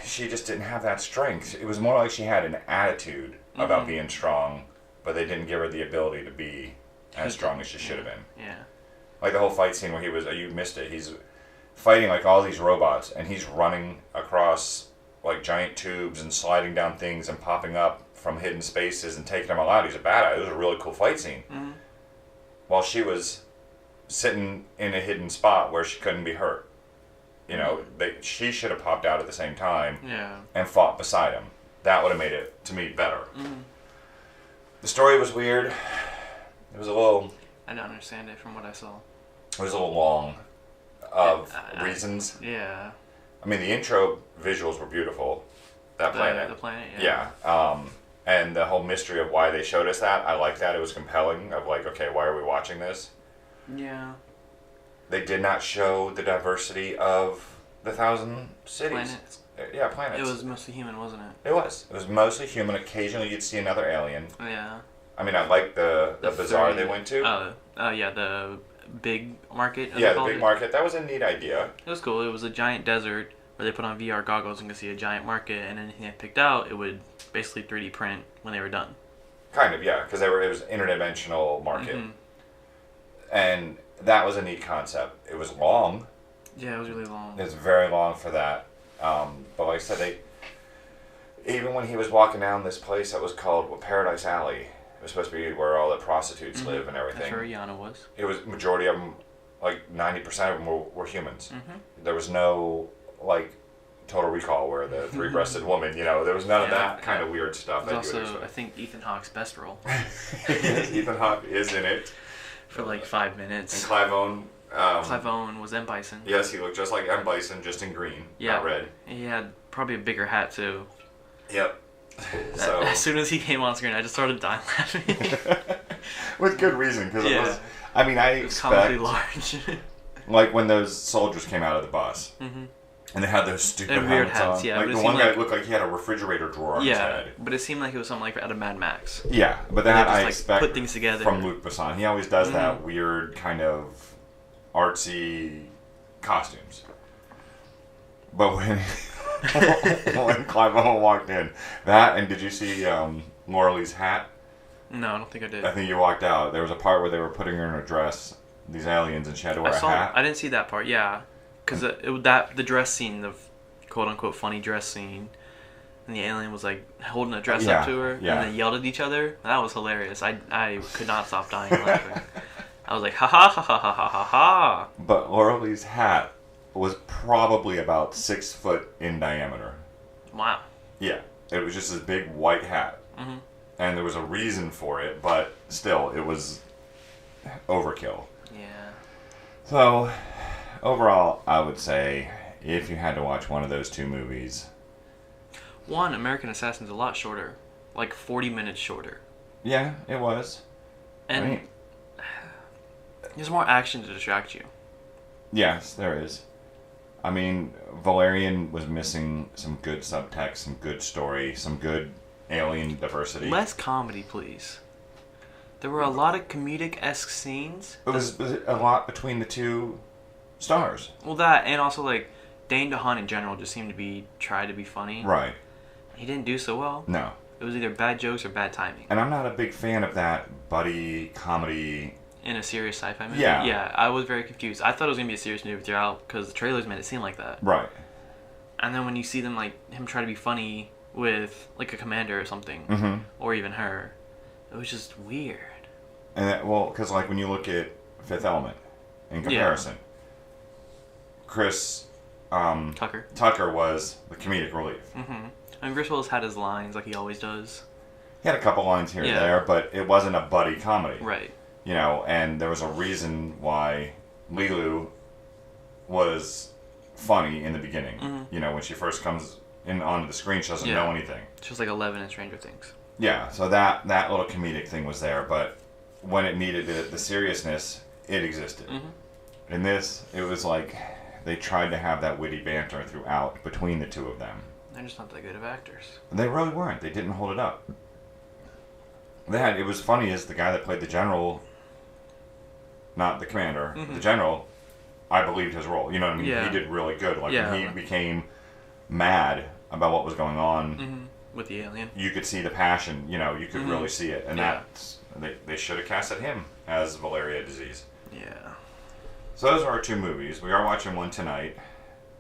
She just didn't have that strength. It was more like she had an attitude about being strong, but they didn't give her the ability to be as strong as she should have been. Yeah. Like the whole fight scene where you missed it. He's fighting like all these robots, and he's running across like giant tubes and sliding down things and popping up from hidden spaces and taking them all out. He's a badass. It was a really cool fight scene. Mm-hmm. While she was sitting in a hidden spot where she couldn't be hurt. She should have popped out at the same time and fought beside him. That would have made it, to me, better. Mm-hmm. The story was weird. It was a little... I don't understand it from what I saw. It was a little long of reasons. Yeah. I mean, the intro visuals were beautiful. That planet. The planet, yeah. Yeah. And the whole mystery of why they showed us that, I liked that. It was compelling of like, okay, why are we watching this? Yeah. They did not show the diversity of the 1,000 cities. Planets. Yeah, planets. It was mostly human, wasn't it? It was. It was mostly human. Occasionally you'd see another alien. Yeah. I mean, I liked the bazaar they went to. Yeah, the big market. Yeah, the big market. That was a neat idea. It was cool. It was a giant desert where they put on VR goggles and could see a giant market, and anything they picked out, it would basically 3D print when they were done. Kind of, yeah, because it was an interdimensional market. Mm-hmm. And that was a neat concept. It was long. Yeah, it was really long. It was very long for that. But like I said, even when he was walking down this place that was called Paradise Alley, it was supposed to be where all the prostitutes live and everything. That's where Rihanna was. It was, majority of them, like 90% of them were humans. Mm-hmm. There was no, like, Total Recall where the three-breasted woman, there was none of that kind of weird stuff. It was also, I think, Ethan Hawke's best role. Ethan Hawke is in it. For like 5 minutes. And Clive Owen. Clive Owen was M. Bison. Yes, he looked just like M. Bison, just in green, not red. He had probably a bigger hat, too. Yep. So as soon as he came on screen, I just started dying laughing. With good reason, because it was... I mean, I expect... comically large. like when those soldiers came out of the bus, And they had those stupid and weird helmets hats. on. Yeah, like the one guy looked like he had a refrigerator drawer on his head. But it seemed like it was something like out of Mad Max. Yeah, but that just, I like, expect put things together. from Luc Besson. He always does that weird kind of artsy costumes. But when when Clive Owen walked in, that and did you see Laura Lee's hat? No, I don't think I did. I think you walked out. There was a part where they were putting her in a dress, these aliens, and she had to wear a hat. I didn't see that part. Yeah, because the dress scene, the quote unquote funny dress scene, and the alien was like holding a dress up to her, and they yelled at each other. That was hilarious. I could not stop dying laughing. I was like, ha ha ha ha ha ha ha ha. But Laura Lee's hat was probably about 6 foot in diameter. Wow. Yeah, it was just this big white hat. Mm-hmm. And there was a reason for it, but still, it was overkill. Yeah. So, overall, I would say if you had to watch one of those two movies. One, American Assassin's a lot shorter. Like 40 minutes shorter. Yeah, it was. And there's more action to distract you. Yes, there is. I mean, Valerian was missing some good subtext, some good story, some good alien diversity. Less comedy, please. There were a lot of comedic-esque scenes. It was a lot between the two stars. Well, that, and also, like, Dane DeHaan in general just seemed to try to be funny. Right. He didn't do so well. No. It was either bad jokes or bad timing. And I'm not a big fan of that buddy comedy. In a serious sci-fi movie? Yeah. Yeah, I was very confused. I thought it was going to be a serious movie throughout, because the trailers made it seem like that. Right. And then when you see them, like, him try to be funny with, like, a commander or something, or even her, it was just weird. And that, well, because, like, when you look at Fifth Element, in comparison, Chris Tucker was the comedic relief. I mean, Bruce Willis had his lines, like he always does. He had a couple lines here and there, but it wasn't a buddy comedy. Right. You know, and there was a reason why Lilu was funny in the beginning. You know, when she first comes in onto the screen, she doesn't know anything. She was like 11 in Stranger Things. Yeah, so that little comedic thing was there, but when it needed the seriousness, it existed. In this, it was like they tried to have that witty banter throughout between the two of them. They're just not that good of actors. They really weren't. They didn't hold it up. It was funny as the guy that played the general, not the commander, the general, I believed his role. You know what I mean? Yeah. He did really good. Like when he became mad about what was going on with the alien, you could see the passion. You know, you could really see it, and that's they should have casted him as Valeria Disease. Yeah. So those are our two movies. We are watching one tonight.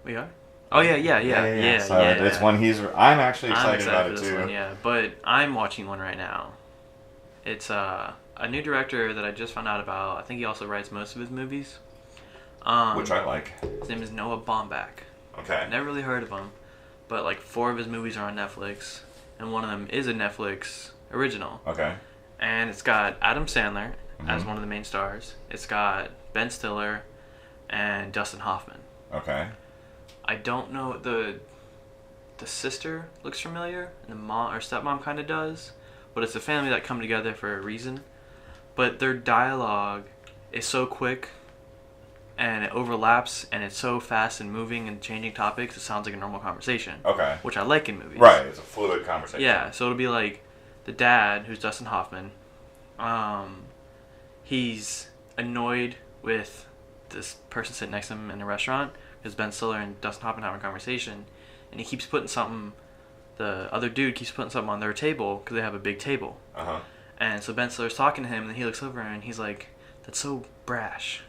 We are. Oh yeah. So it's one I'm actually excited about it too. One, yeah, but I'm watching one right now. It's a new director that I just found out about. I think he also writes most of his movies. Which I like. His name is Noah Baumbach. Okay. Never really heard of him, but like 4 of his movies are on Netflix, and one of them is a Netflix original. Okay. And it's got Adam Sandler as one of the main stars. It's got Ben Stiller and Dustin Hoffman. Okay. I don't know, the sister looks familiar, and the mom or stepmom kind of does, but it's a family that come together for a reason. But their dialogue is so quick, and it overlaps, and it's so fast and moving and changing topics, it sounds like a normal conversation. Okay. Which I like in movies. Right, it's a fluid conversation. Yeah, so it'll be like the dad, who's Dustin Hoffman, he's annoyed with this person sitting next to him in a restaurant, because Ben Stiller and Dustin Hoffman having a conversation, and he keeps putting something, the other dude keeps putting something on their table, because they have a big table. And so Ben Stiller's talking to him, and then he looks over and he's like, "That's so brash."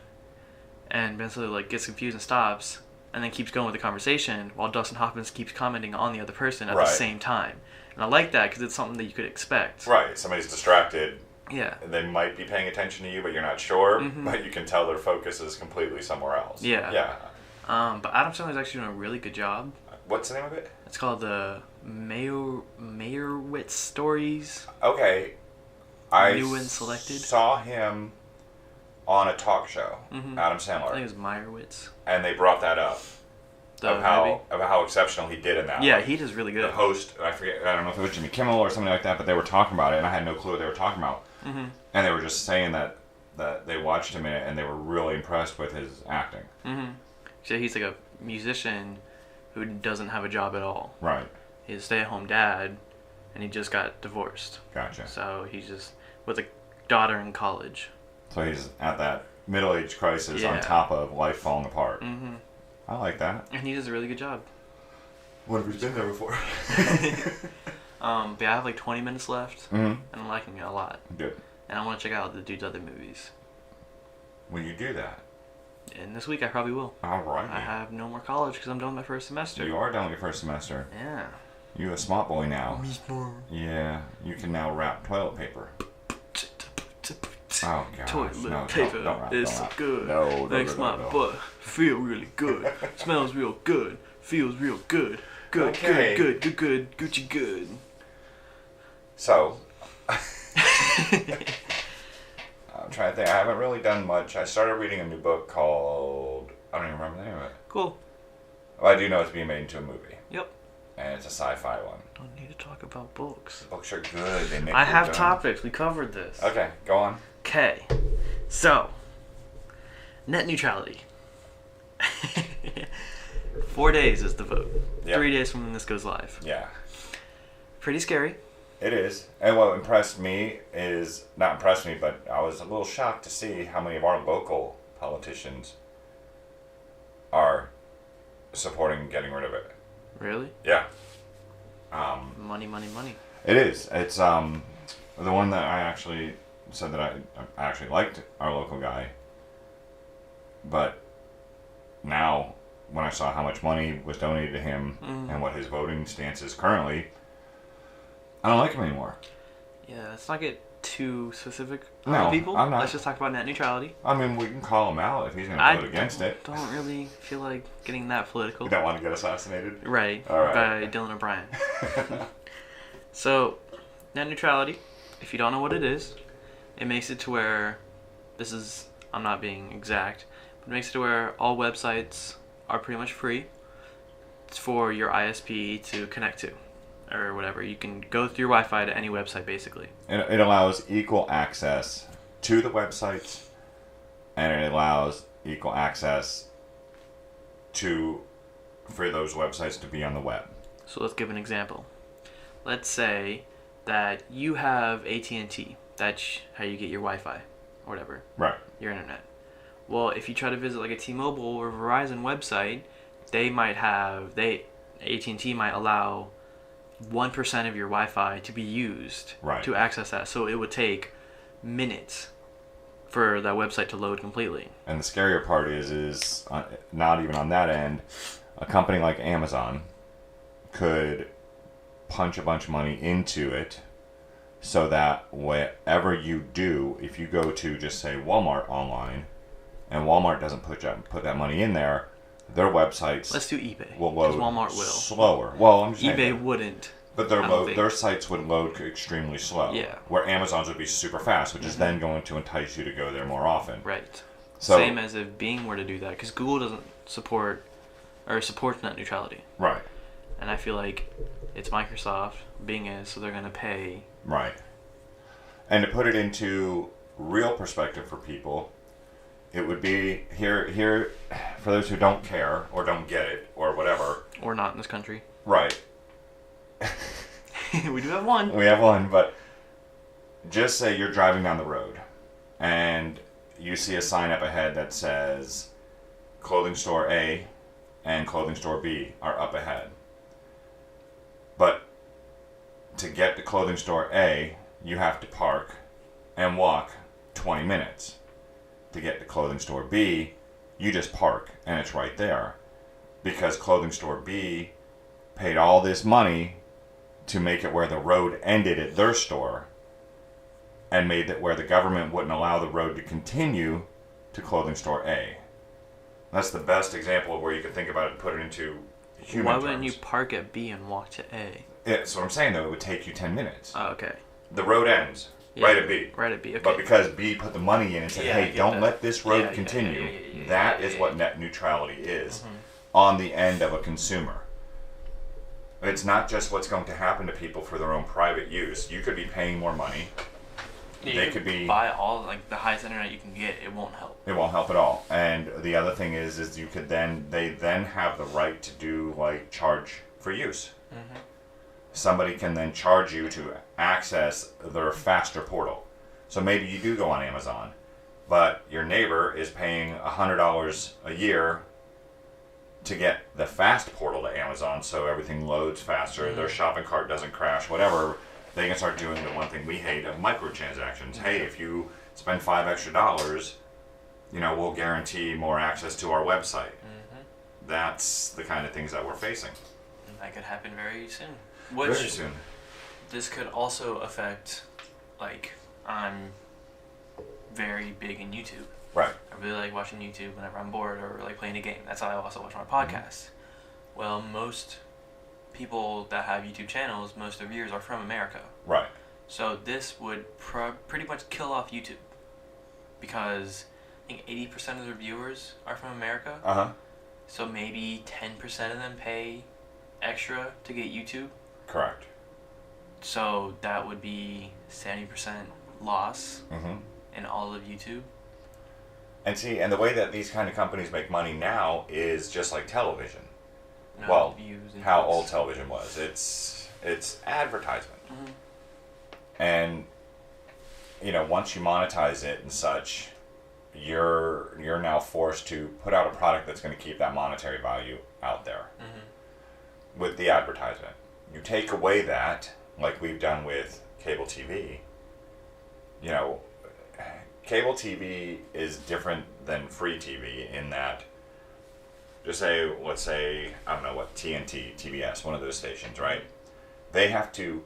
And Ben Stiller like gets confused and stops, and then keeps going with the conversation, while Dustin Hoffman keeps commenting on the other person at the same time. And I like that, because it's something that you could expect. Right, somebody's distracted. Yeah. They might be paying attention to you, but you're not sure, but you can tell their focus is completely somewhere else. Yeah. Yeah. But Adam Sandler's actually doing a really good job. What's the name of it? It's called the Meyerowitz Stories. Okay. I New and selected. saw him on a talk show, Adam Sandler. I think it was Meyerowitz. And they brought that up. Of how exceptional he did in that. Yeah, like, he does really good. The host, I don't know if it was Jimmy Kimmel or something like that, but they were talking about it, and I had no clue what they were talking about. And they were just saying that they watched him in it, and they were really impressed with his acting. So he's like a musician, who doesn't have a job at all. Right. He's a stay-at-home dad, and he just got divorced. Gotcha. So he's just with a daughter in college. So he's at that middle-age crisis Yeah. on top of life falling apart. Mm-hmm. I like that. And he does a really good job. What have you been there before? But yeah, I have like 20 minutes left, Mm-hmm. and I'm liking it a lot. Good. And I want to check out the dude's other movies. Will you do that? And this week I probably will. All right. I have no more college because I'm done with my first semester. You are done with your first semester. Yeah. You a smart boy now. Yeah. You can now wrap toilet paper. Oh gosh. Toilet No, paper don't wrap, is don't wrap. good. No, Makes my butt feel really good. Smells real good. Feels real good. Good, Okay. good, good, good, good, Gucci good. So, I'm trying to think. I haven't really done much. I started reading a new book called, I don't even remember the name of it. Cool. Well, I do know it's being made into a movie. Yep. And it's a sci-fi one. Don't need to talk about books. The books are good. They make I you have done. topics. We covered this. Okay, go on. Okay. So, net neutrality. 4 days is the vote. Yep. 3 days from when this goes live. Yeah. Pretty scary. It is. And what impressed me is, not impressed me, but I was a little shocked to see how many of our local politicians are supporting getting rid of it. Really? Yeah. Money, money, money. It is. It's the one that I actually said that I actually liked our local guy. But now, when I saw how much money was donated to him and what his voting stance is currently, I don't like him anymore. Yeah, let's not get too specific No, on people. I'm not. Let's just talk about net neutrality. I mean, we can call him out if he's going to vote against it. Don't really feel like getting that political. You don't want to get assassinated? Right. All right. By Dylan O'Brien. So, net neutrality, if you don't know what it is, it makes it to where, I'm not being exact, but it makes it to where all websites are pretty much free. It's for your ISP to connect to, or whatever. You can go through your Wi-Fi to any website, basically. It allows equal access to the websites, and it allows equal access for those websites to be on the web. So let's give an example. Let's say that you have AT&T. That's how you get your Wi-Fi, or whatever. Right. Your internet. Well, if you try to visit like a T-Mobile or Verizon website, AT&T might allow 1% of your Wi-Fi to be used to access that. So it would take minutes for that website to load completely. And the scarier part is not even on that end, a company like Amazon could punch a bunch of money into it so that whatever you do, if you go to just say Walmart online, and Walmart doesn't put that money in there, their websites Let's do eBay. will load Walmart will. slower. Well, I'm just saying eBay wouldn't. But their sites would load extremely slow. Yeah. Where Amazon's would be super fast, which is then going to entice you to go there more often. Right. So, same as if Bing were to do that, because Google doesn't support net neutrality. Right. And I feel like it's Microsoft, Bing is, so they're going to pay. Right. And to put it into real perspective for people, it would be here for those who don't care or don't get it or whatever. Or not in this country. Right. We do have one. We have one, but just say you're driving down the road and you see a sign up ahead that says clothing store A and clothing store B are up ahead. But to get to clothing store A, you have to park and walk 20 minutes. To get to clothing store B, you just park and it's right there. Because clothing store B paid all this money to make it where the road ended at their store and made it where the government wouldn't allow the road to continue to clothing store A. That's the best example of where you could think about it and put it into human Why terms. wouldn't you park at B and walk to A? That's what I'm saying, though. It would take you 10 minutes. Oh, okay. The road ends right at B. Right at B, okay. But because B put the money in and said, Yeah, I hey, get don't that. let this road Yeah, continue, yeah, that is what net neutrality is on the end of a consumer. It's not just what's going to happen to people for their own private use. You could be paying more money they could be buy all like the highest internet you can get. It won't help. It won't help at all. And the other thing is you could they then have the right to do like charge for use. Mm-hmm. Somebody can then charge you to access their faster portal. So maybe you do go on Amazon, but your neighbor is paying $100 a year to get the fast portal to Amazon, so everything loads faster, mm-hmm. their shopping cart doesn't crash, whatever. They can start doing the one thing we hate of microtransactions. Mm-hmm. Hey, if you spend $5 extra, we'll guarantee more access to our website. Mm-hmm. That's the kind of things that we're facing. And that could happen very soon. Very soon. This could also affect, like, I'm very big in YouTube. Right. I really like watching YouTube whenever I'm bored or like playing a game. That's how I also watch my podcasts. Mm-hmm. Well, most people that have YouTube channels, most of their viewers are from America. Right. So this would pretty much kill off YouTube because I think 80% of their viewers are from America. Uh-huh. So maybe 10% of them pay extra to get YouTube. Correct. So that would be 70% loss mm-hmm. in all of YouTube. And see, and the way that these kind of companies make money now is just like television. No, well, views and how clicks. old television was. It's advertisement. Mm-hmm. And, once you monetize it and such, you're now forced to put out a product that's going to keep that monetary value out there. Mm-hmm. With the advertisement. You take away that, like we've done with cable TV, cable TV is different than free TV in that, let's say, I don't know what, TNT, TBS, one of those stations, right? They have to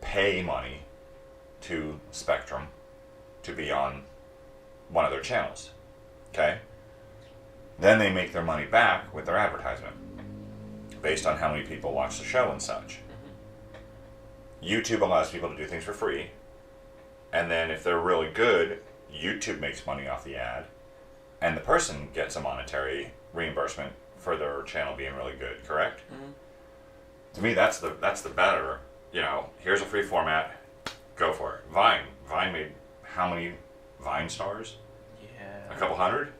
pay money to Spectrum to be on one of their channels, okay? Then they make their money back with their advertisement, based on how many people watch the show and such. Mm-hmm. YouTube allows people to do things for free, and then if they're really good, YouTube makes money off the ad, and the person gets a monetary reimbursement for their channel being really good, correct? Mm-hmm. To me, that's the better, here's a free format, go for it. Vine made how many Vine stars? Yeah. A couple hundred?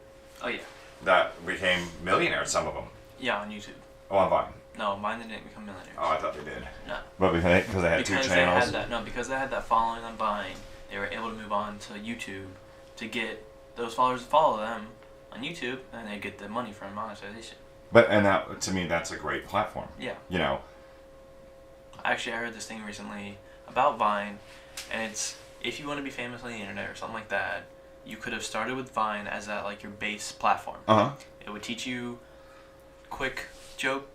Oh, yeah. That became millionaires, some of them. Yeah, on YouTube. Oh, on Vine. No, mine didn't become millionaires. Oh, I thought they did. No. But because they had two channels? Because they had that following on Vine, they were able to move on to YouTube to get those followers to follow them on YouTube, and they get the money from monetization. And that, to me, that's a great platform. Yeah. Actually, I heard this thing recently about Vine, and it's, if you want to be famous on the internet or something like that, you could have started with Vine as your base platform. Uh-huh. It would teach you quick joke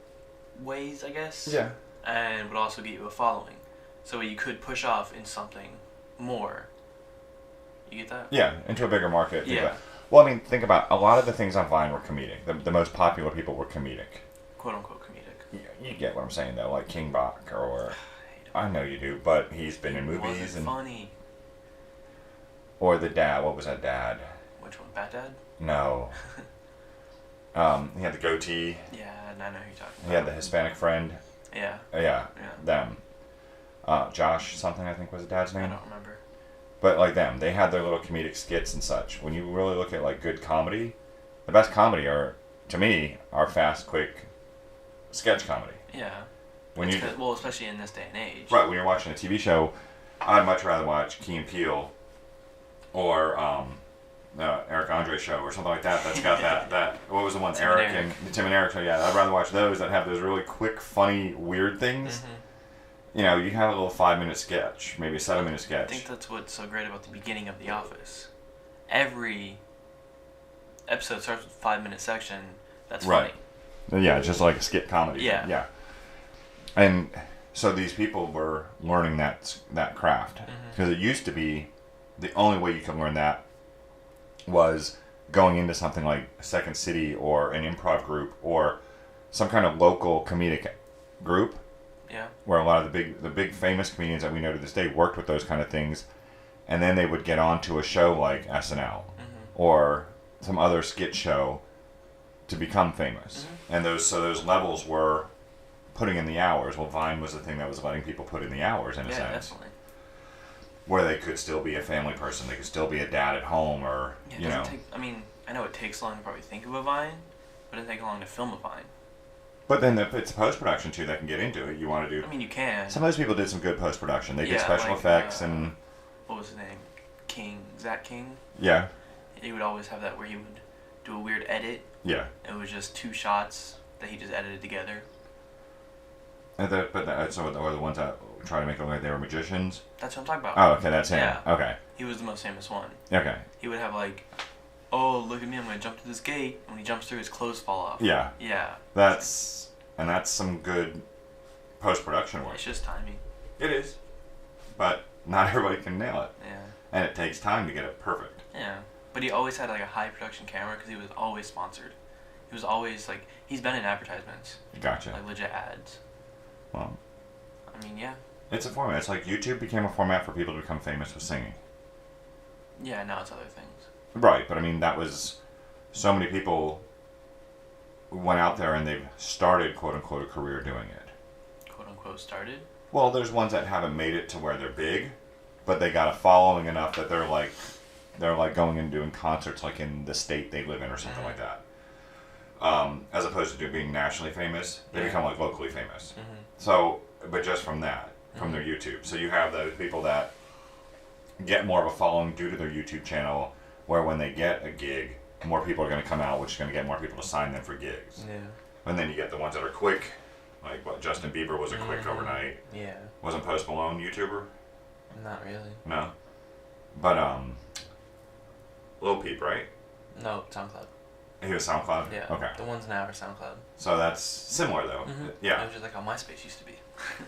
ways, I guess. Yeah. And would also get you a following. So you could push off in something more. You get that? Yeah, into a bigger market. Yeah. Well, think about a lot of the things on Vine were comedic. The most popular people were comedic. Quote unquote comedic. You get what I'm saying though, like King Bach or I know you do, but he's been in movies and funny. Or the dad. What was that dad? Which one? Bat Dad? No. He had the goatee. Yeah, I know who you're talking about. He had the Hispanic friend. Yeah. Yeah. Them. Josh something I think was the dad's name. I don't remember. But like them, they had their little comedic skits and such. When you really look at like good comedy, the best comedy to me, are fast, quick sketch comedy. Yeah. Well, especially in this day and age. Right, when you're watching a TV show, I'd much rather watch Key and Peele or Eric Andre show or something like that. That's got that. What was the one? Tim and Eric show. Yeah, I'd rather watch those that have those really quick, funny, weird things. Mm-hmm. You have a little 5-minute sketch, maybe a 7-minute sketch. I think that's what's so great about the beginning of The Office. Every episode starts with a 5-minute section that's funny. Yeah, just like a skit comedy. Yeah. And so these people were learning that craft. Because it used to be the only way you could learn that was going into something like Second City or an improv group or some kind of local comedic group. Yeah. Where a lot of the big famous comedians that we know to this day worked with those kind of things, and then they would get onto a show like SNL or some other skit show to become famous. And those levels were putting in the hours. Well, Vine was the thing that was letting people put in the hours in a sense. Yeah, definitely. where they could still be a family person. They could still be a dad at home, or Yeah, it doesn't take, I mean, I know it takes long to probably think of a Vine, but it doesn't take long to film a Vine. But then it's post-production too that can get into it. You want to do... I mean, you can. Some of those people did some good post-production. They did special effects and... What was his name? King. Zach King? Yeah. He would always have that where he would do a weird edit. Yeah. It was just 2 shots that he just edited together. So were the ones that try to make it look like they were magicians? That's what I'm talking about. Oh, okay, that's him. Yeah. Okay. He was the most famous one. Okay. He would have like, oh, look at me, I'm going to jump to this gate. When he jumps through, his clothes fall off. Yeah. Yeah. That's some good post-production work. It's just timing. It is. But not everybody can nail it. Yeah. And it takes time to get it perfect. Yeah. But he always had like a high production camera because he was always sponsored. He was always like, he's been in advertisements. Gotcha. Like legit ads. Well, I mean, yeah. it's a format. It's like YouTube became a format for people to become famous with singing. Yeah, now it's other things. Right, but I mean, that was so many people went out there and they've started, quote unquote, a career doing it. Quote unquote started? Well, there's ones that haven't made it to where they're big, but they got a following enough that they're like going and doing concerts like in the state they live in or something like that. As opposed to being nationally famous, they become like locally famous. Mm-hmm. So, but just from that, from their YouTube. So you have those people that get more of a following due to their YouTube channel, where when they get a gig, more people are going to come out, which is going to get more people to sign them for gigs. Yeah. And then you get the ones that are quick, like what Justin Bieber was a quick overnight. Yeah. Wasn't Post Malone YouTuber? Not really. No. But Lil Peep, right? No, SoundCloud. He was SoundCloud? Yeah. Okay. The ones now are SoundCloud. So that's similar though. Mm-hmm. Yeah. It was just like how MySpace used to be.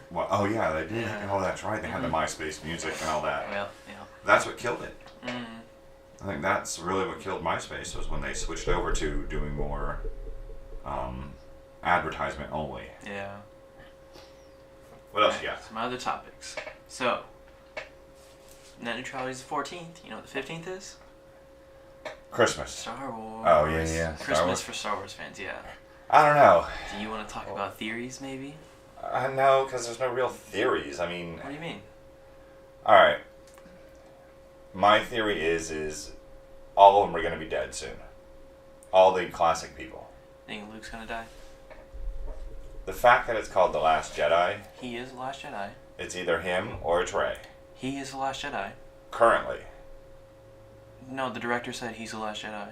Well, oh yeah, they did. Yeah. Oh, that's right. They had the MySpace music and all that. Yeah, yeah. That's what killed it. Mm. I think that's really what killed MySpace, was when they switched over to doing more advertisement only. Yeah. What else you got? Some other topics. So, net neutrality is the 14th. You know what the 15th is? Christmas. Star Wars. Oh, yeah, yeah. Star Christmas Wars. for Star Wars fans, yeah. I don't know. Do you want to talk about theories, maybe? No, because there's no real theories. I mean... What do you mean? Alright. My theory is all of them are going to be dead soon. All the classic people. Think Luke's gonna die? The fact that it's called The Last Jedi, He is the Last Jedi. it's either him or it's Rey. He is the Last Jedi. Currently. No, the director said he's the Last Jedi.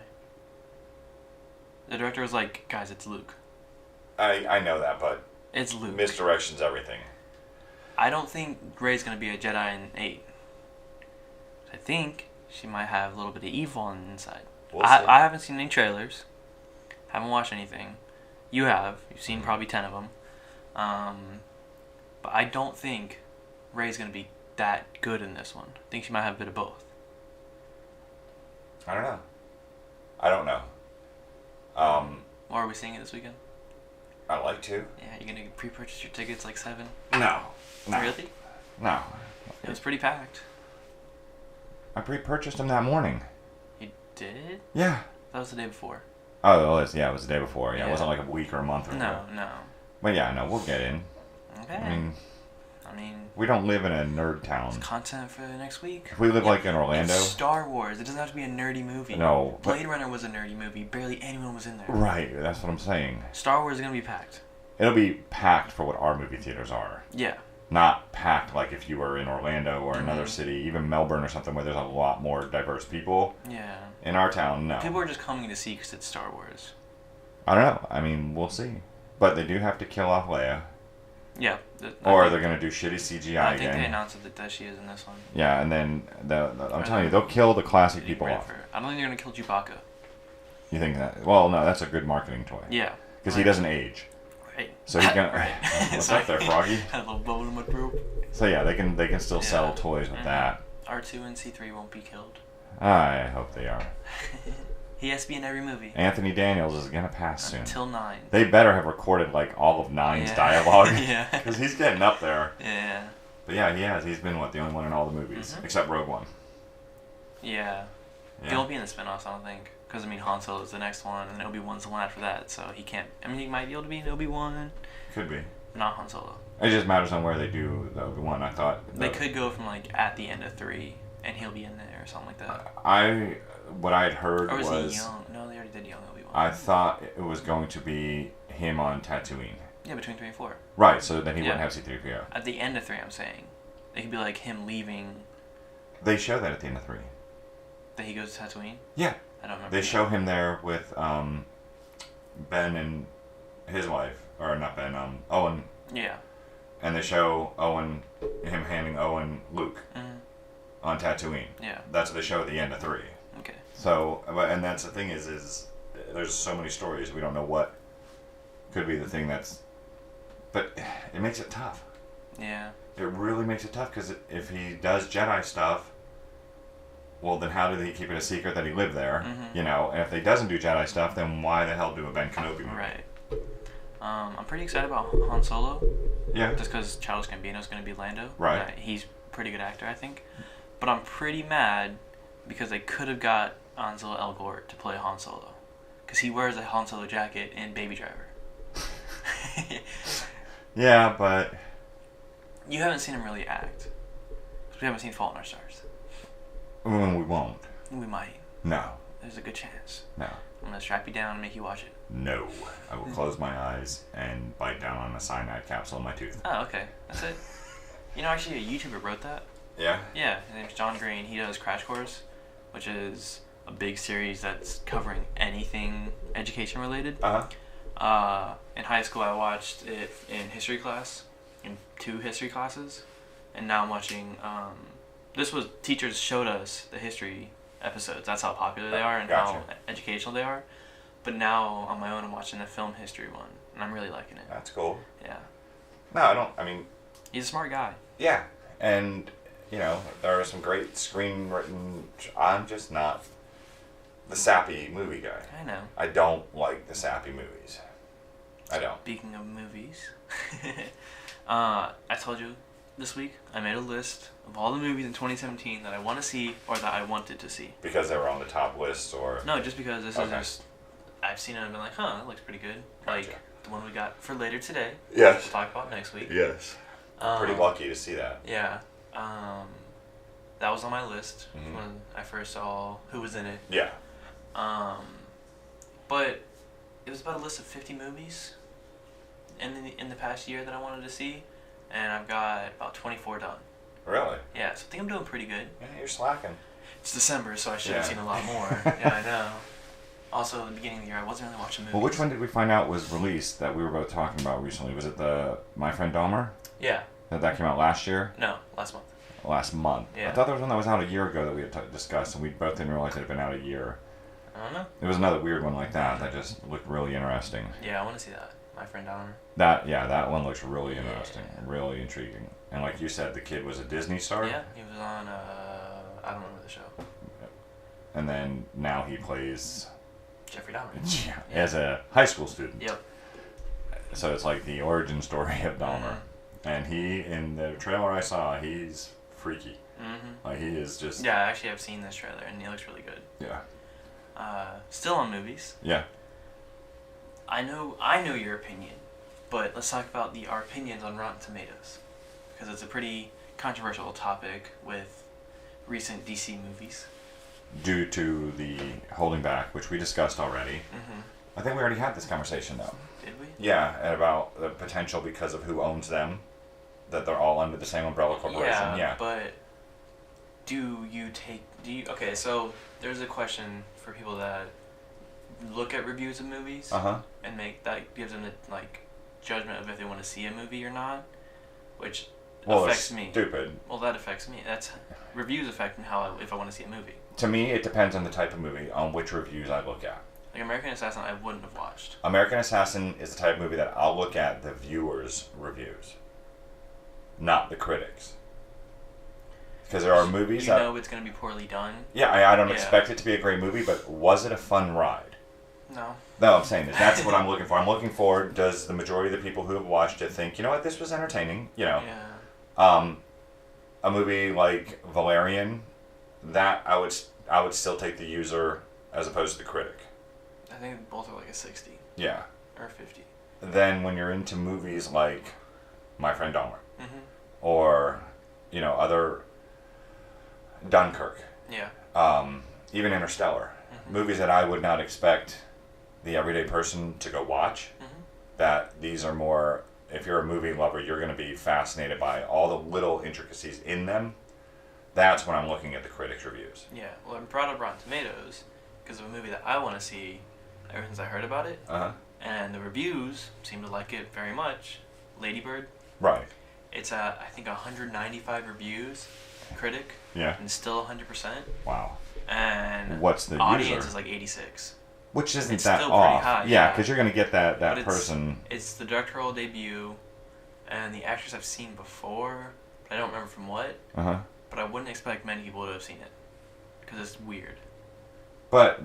The director was like, guys, it's Luke. I know that, but It's Luke. misdirection's everything. I don't think Rey's gonna be a Jedi in 8. I think she might have a little bit of evil on the inside. We'll see. I haven't seen any trailers. Haven't watched anything. You have. You've seen probably 10 of them. But I don't think Rey's gonna be that good in this one. I think she might have a bit of both. I don't know. I don't know. Or are we seeing it this weekend? I'd like to. Yeah, you're gonna pre-purchase your tickets like 7? No. No. Really? No. It was pretty packed. I pre-purchased them that morning. You did? Yeah. That was the day before. Oh, it was the day before. Yeah, Yeah. It wasn't like a week or a month or No, no. But yeah, no, we'll get in. Okay. I mean, I mean, we don't live in a nerd it's town. content for next week. If we live like in Orlando. It's Star Wars. It doesn't have to be a nerdy movie. No. but- Blade Runner was a nerdy movie. Barely anyone was in there. Right, that's what I'm saying. Star Wars is gonna be packed. It'll be packed for what our movie theaters are. Yeah. Not packed like if you were in Orlando or another Mhm. city, even Melbourne or something where there's a lot more diverse people. Yeah. In our town, no. People are just coming to see because it's Star Wars. I don't know. I mean, we'll see. But they do have to kill off Leia. Yeah. Or they're going to do shitty CGI I think again. they announced that she is in this one. Yeah, and then I'm telling you, they'll kill the classic They people ran off. I don't think they're gonna kill Chewbacca. You think that? Well, no, that's a good marketing toy. Yeah. Because he doesn't age. Right. So he can. Right. What's Sorry. up there, Froggy? Had a little bubble in my throat. So yeah, they can still sell Yeah. toys with Mhm. that. R2 and C3 won't be killed. I hope they are. He has to be in every movie. Anthony Daniels is gonna pass soon. Until 9. They better have recorded like all of Nine's Yeah. dialogue. Yeah. Because he's getting up there. Yeah. But yeah, he has. He's been the only one in all the movies Mhm. except Rogue One. Yeah. Yeah. He won't be in the spin-offs, I don't think. Because, I mean, Han Solo is the next one, and Obi-Wan's the one after that, so he can't... I mean, he might be able to be in Obi-Wan, Could be. but not Han Solo. It just matters on where they do the Obi-Wan. I thought they could go from like at the end of 3, and he'll be in there or something like that. What I had heard or was he young? No, they already did young Obi-Wan. I thought it was going to be him on Tatooine. Yeah, between 3 and 4. Right, so then he wouldn't have C-3PO. At the end of 3, I'm saying. It could be like him leaving. They show that at the end of 3. That he goes to Tatooine? Yeah. I don't remember. They show him there with Ben and his wife. Or not Ben, Owen. Yeah. And they show him handing Owen Luke on Tatooine. Yeah. That's what they show at the end of 3. Okay. So, and that's the thing is there's so many stories, we don't know what could be the thing that's... But it makes it tough. Yeah. It really makes it tough, because if he does Jedi stuff, well, then how did he keep it a secret that he lived there? Mm-hmm. You know, and if he doesn't do Jedi stuff, then why the hell do a Ben Kenobi movie? Right. I'm pretty excited about Han Solo. Yeah. Just because Childish Gambino is going to be Lando. Right. He's a pretty good actor, I think. But I'm pretty mad because they could have got Ansel Elgort to play Han Solo. Because he wears a Han Solo jacket in Baby Driver. Yeah, but... You haven't seen him really act. Because we haven't seen Fault in Our Stars. We won't. We might. No. There's a good chance. No. I'm going to strap you down and make you watch it. No. I will close my eyes and bite down on a cyanide capsule in my tooth. Oh, okay. That's it. You know, actually, a YouTuber wrote that. Yeah? Yeah, his name's John Green. He does Crash Course, which is a big series that's covering anything education related. In high school, I watched it in history class, in 2 history classes, and now I'm watching. This was teachers showed us the history episodes. That's how popular they are and how educational they are. But now on my own, I'm watching the film history one, and I'm really liking it. That's cool. Yeah. No, I don't. I mean, he's a smart guy. Yeah, and you know there are some great screenwritten. I'm just not the sappy movie guy. I know. I don't like the sappy movies. I don't. Speaking of movies, I told you this week I made a list of all the movies in 2017 that I want to see or that I wanted to see. Because they were on the top list, or no, just because this is just I've seen it and been like, huh, that looks pretty good. Gotcha. Like the one we got for later today. Yes. We'll talk about next week. Yes. Pretty lucky to see that. Yeah. That was on my list when I first saw who was in it. Yeah. But it was about a list of 50 movies in the past year that I wanted to see, and I've got about 24 done. Really? Yeah, so I think I'm doing pretty good. Yeah, you're slacking. It's December, so I should have seen a lot more. Yeah, I know. Also, at the beginning of the year, I wasn't really watching movies. Well, which one did we find out was released that we were both talking about recently? Was it the My Friend Dahmer? Yeah. That came out last year? No, last month. Last month. Yeah. I thought there was one that was out a year ago that we had discussed, and we both didn't realize it had been out a year. I don't know. It was another weird one like that just looked really interesting. Yeah, I want to see that. My Friend Dahmer. That one looks really interesting, really intriguing. And like you said, the kid was a Disney star? Yeah, he was on, I don't remember the show. And then now he plays... Jeffrey Dahmer. Yeah, as a high school student. Yep. So it's like the origin story of Dahmer. And he, in the trailer I saw, he's freaky. Like he is just... Yeah, actually I've seen this trailer and he looks really good. Yeah. Still on movies. Yeah. I know your opinion, but let's talk about our opinions on Rotten Tomatoes. Because it's a pretty controversial topic with recent DC movies. Due to the holding back, which we discussed already. I think we already had this conversation, though. Did we? Yeah, and about the potential because of who owns them, that they're all under the same umbrella corporation. Yeah. But okay, so there's a question for people that look at reviews of movies and that gives them the judgment of if they want to see a movie or not, which affects me. Stupid. Well, that affects me. Reviews affect me if I want to see a movie. To me, it depends on the type of movie, on which reviews I look at. Like American Assassin, I wouldn't have watched. American Assassin is the type of movie that I'll look at the viewers' reviews, not the critics. Because there are movies that... You know it's going to be poorly done? Yeah, I don't expect it to be a great movie, but was it a fun ride? No. No, I'm saying that's what I'm looking for. I'm looking for, does the majority of the people who have watched it think, you know what, this was entertaining? You know. Yeah. A movie like Valerian, that I would still take the user as opposed to the critic. I think both are like a 60. Yeah. Or 50. Then when you're into movies like My Friend Dahmer. Mm-hmm. Or, other Dunkirk. Yeah. Even Interstellar. Movies that I would not expect the everyday person to go watch. That these are more, if you're a movie lover, you're going to be fascinated by all the little intricacies in them. That's when I'm looking at the critics' reviews. Yeah, well, I'm proud of Rotten Tomatoes because of a movie that I want to see ever since I heard about it. And the reviews seem to like it very much. Lady Bird. Right. It's I think 195 reviews, critic. Yeah. And still 100%. Wow. And what's the audience user? Is like 86. Which isn't it's that still off. Pretty high, yeah, because you're going to get that person. It's the directorial debut, and the actress I've seen before, but I don't remember from what. But I wouldn't expect many people to have seen it, because it's weird. But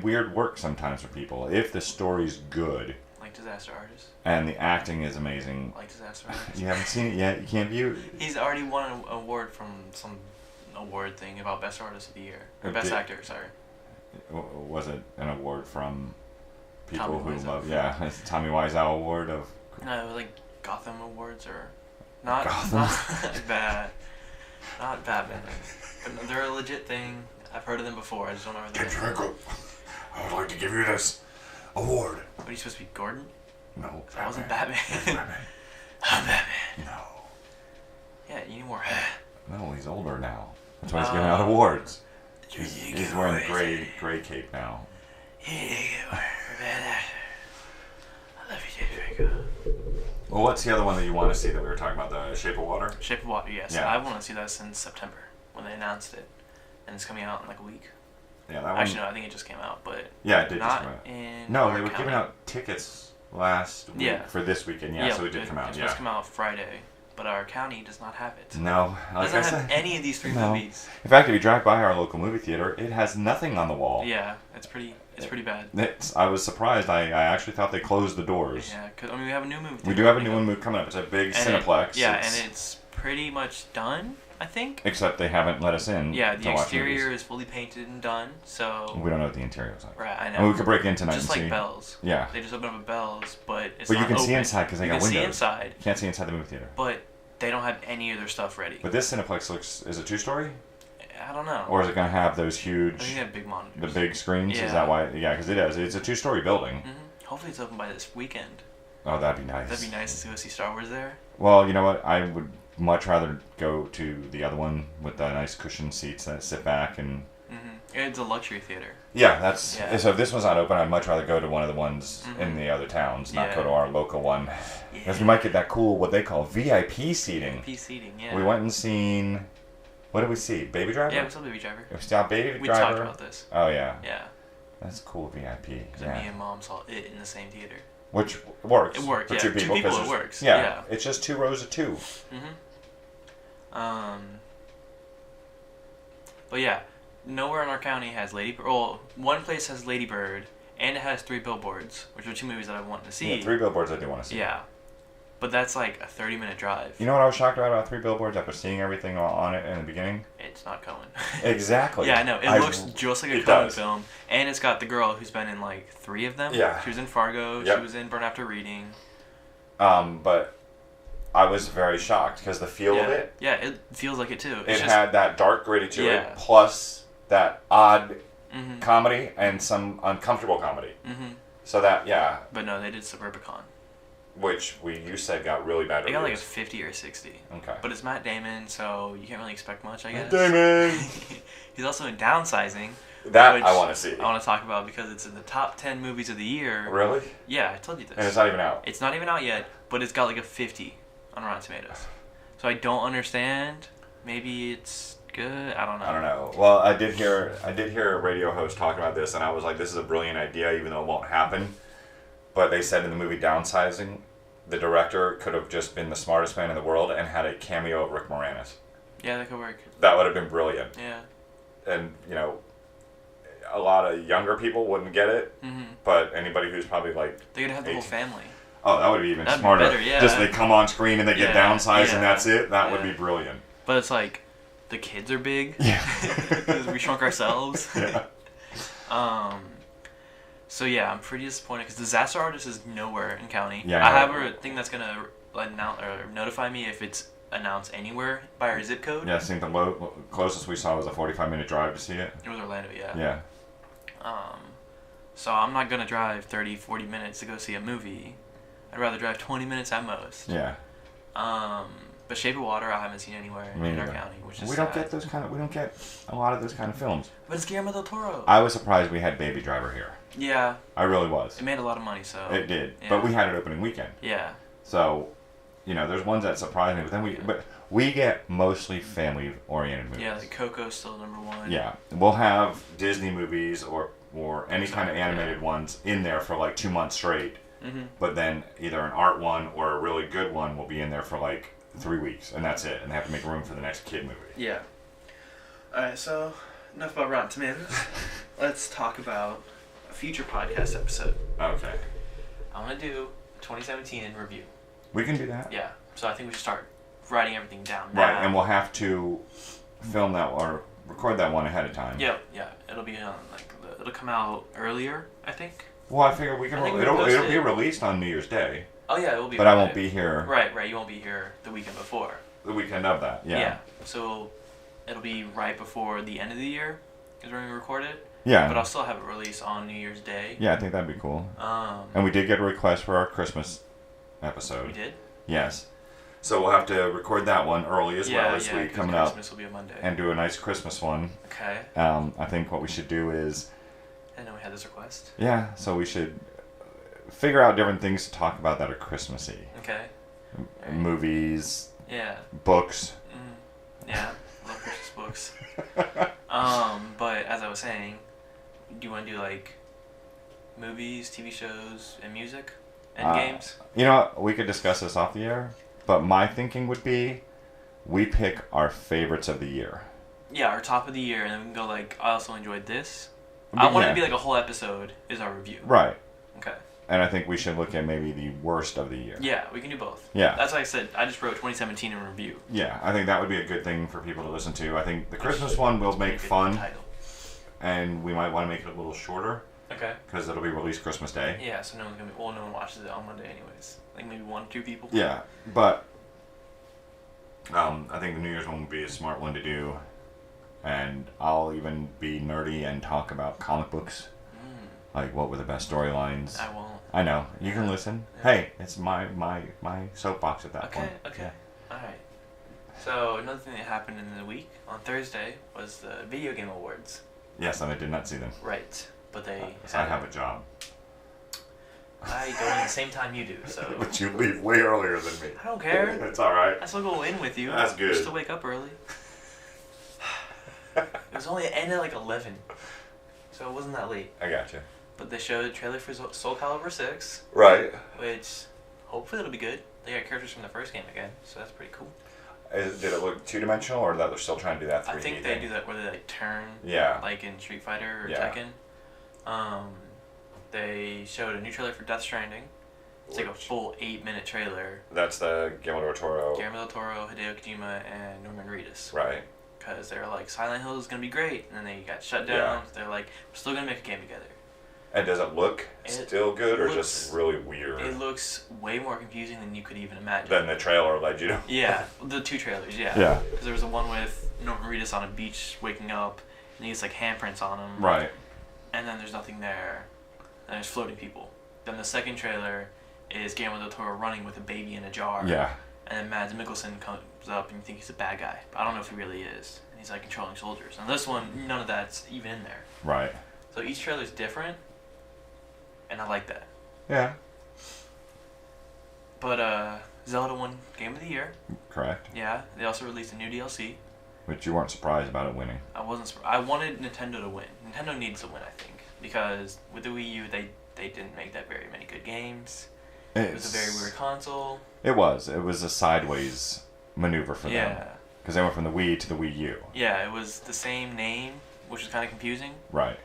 weird works sometimes for people. If the story's good. Like Disaster Artist. And the acting is amazing. Like Disaster Artist. You haven't seen it yet? You can't view it? He's already won an award from some award thing about Best Artist of the Year. Or Best Actor, sorry. Was it an award from people Tommy who Wiseau. love... Yeah, it's the Tommy Wiseau Award of... No, it was like Gotham Awards or... Not bad. Not Batman. But no, they're a legit thing. I've heard of them before. I just don't know where they're James Franco, I would like to give you this award. What, are you supposed to be Gordon? No, I wasn't Batman. Batman. I'm Batman. No. Yeah, you need more. No, he's older now. That's why he's giving out awards. He's wearing the gray cape now. I love you, James Franco. Well, what's the other one that you want to see that we were talking about? The Shape of Water? Shape of Water, yes. Yeah. I want to see that since September when they announced it. And it's coming out in like a week. Yeah, that one. Actually, no, I think it just came out, but yeah, it did not just come out. in No, our they were county. giving out tickets last week for this weekend. Yeah, so it did come out. It's supposed to come out Friday, but our county does not have it. No, It doesn't have any of these three movies. In fact, if you drive by our local movie theater, it has nothing on the wall. Yeah, it's pretty bad. I was surprised. I actually thought they closed the doors. Yeah, because we have a new movie theater. We do have a new one coming up. It's a big Cineplex. And it's pretty much done, I think. Except they haven't let us in. Yeah, to the watch exterior movies. is fully painted and done, so... We don't know what the interior is like. Right, I know. I mean, we could break in tonight Just and like see. Bells. Yeah. They just open up a Bells, but it's But not you can open. see inside because they got windows. You can see inside. You can't see inside the movie theater. But they don't have any of their stuff ready. But this Cineplex is it 2-story? I don't know. Or is it going to have those I huge... think they have big monitors. The big screens? Yeah. Is that why? Yeah, because it is. It's a 2-story building. Mm-hmm. Hopefully it's open by this weekend. Oh, that'd be nice. That'd be nice to go see Star Wars there. Well, you know what? I would much rather go to the other one with the nice cushioned seats that sit back and... Mm-hmm. It's a luxury theater. Yeah, that's... Yeah. So if this one's not open, I'd much rather go to one of the ones in the other towns, not go to our local one. Because we might get that cool, what they call VIP seating. VIP seating, yeah. We went and seen... What did we see? Baby Driver? Yeah, we saw Baby Driver. We saw Baby Driver. We talked about this. Oh, yeah. Yeah. That's cool, VIP. Because me and Mom saw it in the same theater. Which works. It worked, for yeah. two people. It works. Yeah, it's just 2 rows of 2. Mm-hmm. But yeah, nowhere in our county has Lady Bird. Well, one place has Lady Bird, and it has 3 billboards, which are 2 movies that I want to see. Yeah, 3 billboards I do want to see. Yeah. But that's like a 30-minute drive. You know what I was shocked about 3 billboards after seeing everything on it in the beginning? It's not Coen. Exactly. Yeah, I know. It looks just like a Coen film. And it's got the girl who's been in like 3 of them. Yeah. She was in Fargo. Yep. She was in Burn After Reading. But I was very shocked because the feel of it. Yeah, it feels like it too. It had that dark gritty to Yeah. it, plus that odd comedy and some uncomfortable comedy. Mm-hmm. So that, yeah. But no, they did Suburbicon. Which you said got really bad reviews. It got like a 50 or 60. Okay. But it's Matt Damon, so you can't really expect much, I guess. Matt Damon! He's also in Downsizing. That I want to see. I want to talk about because it's in the top 10 movies of the year. Really? Yeah, I told you this. And it's not even out. It's not even out yet, but it's got like a 50 on Rotten Tomatoes. So I don't understand. Maybe it's good. I don't know. I don't know. Well, I did hear a radio host talking about this, and I was like, this is a brilliant idea, even though it won't happen. But they said in the movie Downsizing, the director could have just been the smartest man in the world and had a cameo of Rick Moranis. Yeah, that could work. That would have been brilliant. Yeah. And, a lot of younger people wouldn't get it, but anybody who's probably like... They could have the whole family. Oh, that would be even That'd smarter. Be better, yeah. Just they come on screen and they get downsized and that's it. That would be brilliant. But it's like, the kids are big. Yeah. Because we shrunk ourselves. Yeah. So yeah, I'm pretty disappointed because Disaster Artist is nowhere in county. Yeah, I have a thing that's gonna announce or notify me if it's announced anywhere by our zip code. Yeah, I think the closest we saw was a 45-minute drive to see it. It was Orlando, yeah. Yeah. So I'm not gonna drive 30, 40 minutes to go see a movie. I'd rather drive 20 minutes at most. Yeah. But Shape of Water I haven't seen anywhere in our county, which is we don't get a lot of those kind of films. But it's Guillermo del Toro. I was surprised we had Baby Driver here. Yeah. I really was. It made a lot of money, so. It did, yeah. but we had it opening weekend. Yeah. So, there's ones that surprise me, but then we get mostly family-oriented movies. Yeah, like Coco's still number one. Yeah, we'll have Disney movies or any kind of animated ones in there for like 2 months straight. Mm-hmm. But then either an art one or a really good one will be in there for like 3 weeks, and that's it. And they have to make room for the next kid movie. Yeah. Alright, so enough about Rotten Tomatoes. Let's talk about a future podcast episode. Okay. I want to do 2017 in review. We can do that. Yeah. So I think we should start writing everything down now. Right, and we'll have to film that or record that one ahead of time. Yeah. It'll be on it'll come out earlier, I think. Well, I figure it'll be released on New Year's Day. Oh yeah, it will be. But I won't be here. Right. You won't be here the weekend before. The weekend of that, yeah. Yeah. So it'll be right before the end of the year is when we record it. Yeah. But I'll still have it released on New Year's Day. Yeah, I think that'd be cool. And we did get a request for our Christmas episode. We did? Yes. So we'll have to record that one early as well this week coming up. Christmas will be a Monday. And do a nice Christmas one. Okay. I think what we should do is... I know we had this request. Yeah, so we should figure out different things to talk about that are Christmassy. Okay. Movies. Yeah. Books. Yeah, love Christmas books. But as I was saying, do you want to do like movies, TV shows, and music, and games? You know what? We could discuss this off the air, but my thinking would be we pick our favorites of the year. Yeah, our top of the year, and then we can go like, I also enjoyed this. I want it to be like a whole episode is our review. Right. Okay. And I think we should look at maybe the worst of the year. Yeah, we can do both. Yeah. That's why I said I just wrote 2017 in review. Yeah, I think that would be a good thing for people to listen to. I think the Christmas one will make fun. Title. And we might want to make it a little shorter. Okay. Because it'll be released Christmas Day. Yeah, so no one watches it on Monday anyways. Like maybe 1 or 2 people. Yeah, but I think the New Year's one would be a smart one to do. And I'll even be nerdy and talk about comic books. Like, what were the best storylines? I won't. I know. You can listen. Yeah. Hey, it's my soapbox at that point. Okay. Yeah. Alright. So, another thing that happened in the week, on Thursday, was the Video Game Awards. Yes, and I did not see them. Right. But they... So I have a job. I go in the same time you do, so. But you leave way earlier than me. I don't care. It's all right. I still go in with you. That's good. I still wake up early. It was only ended at like 11, so it wasn't that late. I gotcha. But they showed a trailer for Soul Calibur 6. Right. Which, hopefully it'll be good. They got characters from the first game again, so that's pretty cool. Did it look two-dimensional, or that they're still trying to do that 3D I think they do that where they like turn, yeah, like in Street Fighter or yeah. Tekken. They showed a new trailer for Death Stranding. It's like a full 8-minute trailer. That's the Guillermo del Toro. Guillermo del Toro, Hideo Kojima, and Norman Reedus. Right. Because they were like, Silent Hill is going to be great, and then they got shut down. Yeah. They're like, we're still going to make a game together. And does it look still good, or looks, just really weird? It looks way more confusing than you could even imagine. Than the trailer led you to. Yeah, the 2 trailers, yeah. Yeah. Because there was the one with Norman Reedus on a beach waking up, and he has like handprints on him. Right. And then there's nothing there, and there's floating people. Then the second trailer is Guillermo del Toro running with a baby in a jar. Yeah. And then Mads Mikkelsen comes up, and you think he's a bad guy. But I don't know if he really is. And he's like controlling soldiers. And this one, none of that's even in there. Right. So each trailer's different, and I like that. Yeah. But Zelda won Game of the Year. Correct. Yeah. They also released a new DLC. But you weren't surprised about it winning. I wasn't. I wanted Nintendo to win. Nintendo needs to win, I think, because with the Wii U, they didn't make that very many good games. It was a very weird console. It was. It was a sideways maneuver for them. Yeah. Because they went from the Wii to the Wii U. Yeah, it was the same name, which was kind of confusing. Right.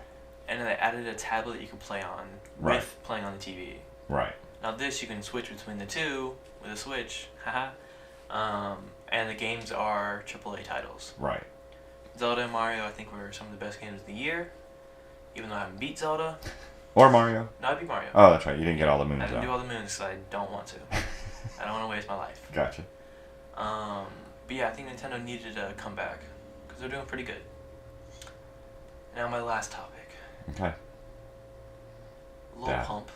And then they added a tablet you could play on with playing on the TV. Right. Now this, you can switch between the two with a Switch. Haha. And the games are AAA titles. Right. Zelda and Mario, I think, were some of the best games of the year. Even though I haven't beat Zelda. Or Mario. No, I'd be Mario. Oh, that's right. You didn't get all the moons. I didn't do all the moons because I don't want to. I don't want to waste my life. Gotcha. But yeah, I think Nintendo needed to come back because they're doing pretty good. Now my last topic. Okay. Lil Pump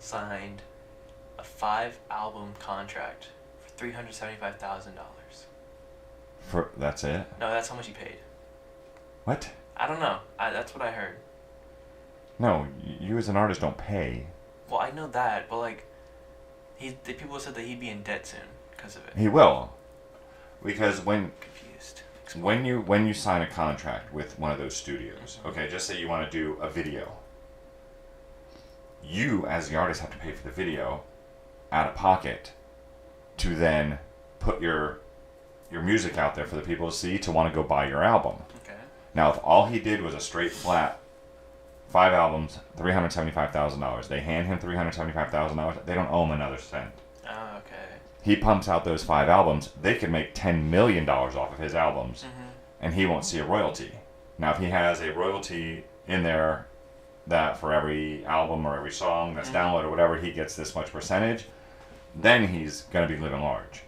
signed a 5-album contract for $375,000. That's it? No, that's how much he paid. What? I don't know. That's what I heard. No, you as an artist don't pay. Well, I know that, but like, the people said that he'd be in debt soon because of it. He will, because Confused. when you sign a contract with one of those studios, okay, just say you want to do a video. You as the artist have to pay for the video, out of pocket, to then put your music out there for the people to see to want to go buy your album. Okay. Now, if all he did was a straight flat 5 albums, $375,000, they hand him $375,000, they don't owe him another cent. Oh, okay. He pumps out those 5 albums, they could make $10 million off of his albums, and he won't see a royalty. Now, if he has a royalty in there that for every album or every song that's downloaded or whatever, he gets this much percentage, then he's going to be living large.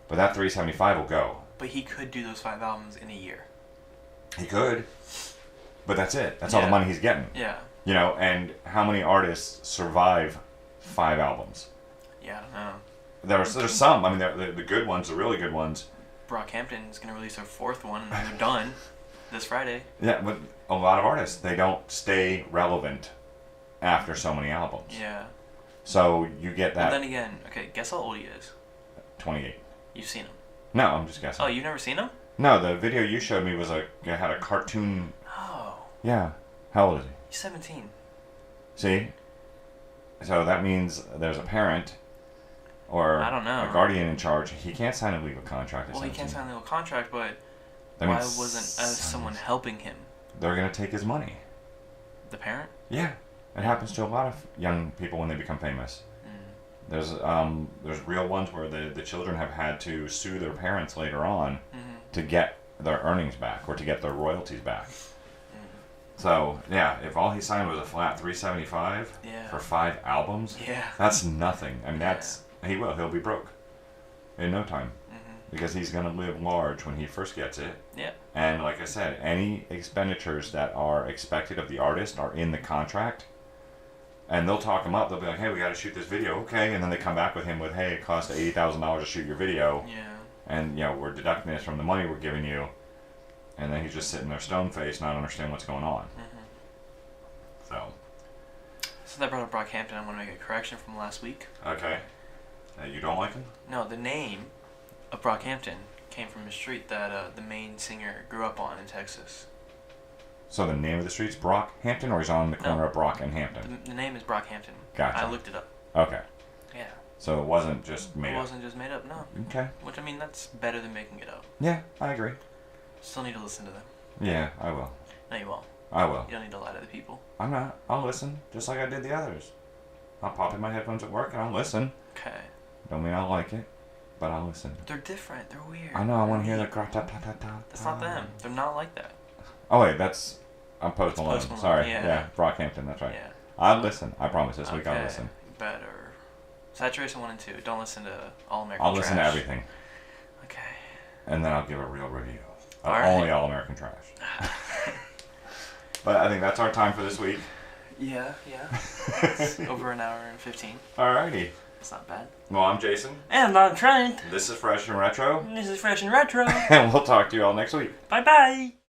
But that $375 will go. But he could do those 5 albums in a year. He could. But that's it. That's all the money he's getting. Yeah. You know, and how many artists survive 5 albums? Yeah, I don't know. There's some. I mean, the good ones, the really good ones. Brockhampton is going to release their 4th one, and they're done this Friday. Yeah, but a lot of artists, they don't stay relevant after so many albums. Yeah. So you get that. But then again, okay, guess how old he is. 28. You've seen him. No, I'm just guessing. Oh, you've never seen him? No, the video you showed me was it had a cartoon. Oh. Yeah. How old is he? He's 17. See? So that means there's a parent or I don't know. a guardian in charge. He can't sign a legal contract. Well, he can't sign a legal contract, but That why means wasn't someone helping him? They're going to take his money. The parent? Yeah. It happens to a lot of young people when they become famous. There's real ones where the children have had to sue their parents later on to get their earnings back or to get their royalties back. So yeah, if all he signed was a flat $375 for 5 albums, that's nothing. I mean, he'll be broke in no time because he's gonna live large when he first gets it. Yeah. And like I said, any expenditures that are expected of the artist are in the contract. And they'll talk him up. They'll be like, hey, we got to shoot this video. Okay. And then they come back with him with, hey, it cost $80,000 to shoot your video. Yeah. And, you know, we're deducting this from the money we're giving you. And then he's just sitting there stone-faced, not understanding what's going on. So that brought up Brockhampton. I want to make a correction from last week. Okay. You don't like him? No, the name of Brockhampton came from a street that the main singer grew up on in Texas. So the name of the street's Brockhampton, or he's on the corner of Brock and Hampton? The name is Brockhampton. Gotcha. I looked it up. Okay. Yeah. So it wasn't just made up? It wasn't just made up, no. Okay. Which, I mean, that's better than making it up. Yeah, I agree. Still need to listen to them. Yeah, I will. No, you won't. I will. You don't need to lie to the people. I'm not. I'll listen, just like I did the others. I'll pop in my headphones at work and I'll listen. Okay. Don't mean I'll like it, but I'll listen. They're different. They're weird. I know, I want to hear the gra-ta-ta-ta-ta. That's not them. They're not like that. Oh wait, I'm Post Malone. Post Malone, Sorry. yeah. Brockhampton, that's right. Yeah. I'll listen. I promise this week I'll Okay, listen. Better. Saturation 1 and 2. Don't listen to All American I'll Trash. listen to everything. Okay. And then I'll give a real review of All right. only All American Trash. But I think that's our time for this week. Yeah. It's over an hour and 15. Alrighty. It's not bad. Well, I'm Jason. And I'm Trent. This is Fresh and Retro. This is Fresh and Retro. And we'll talk to you all next week. Bye-bye.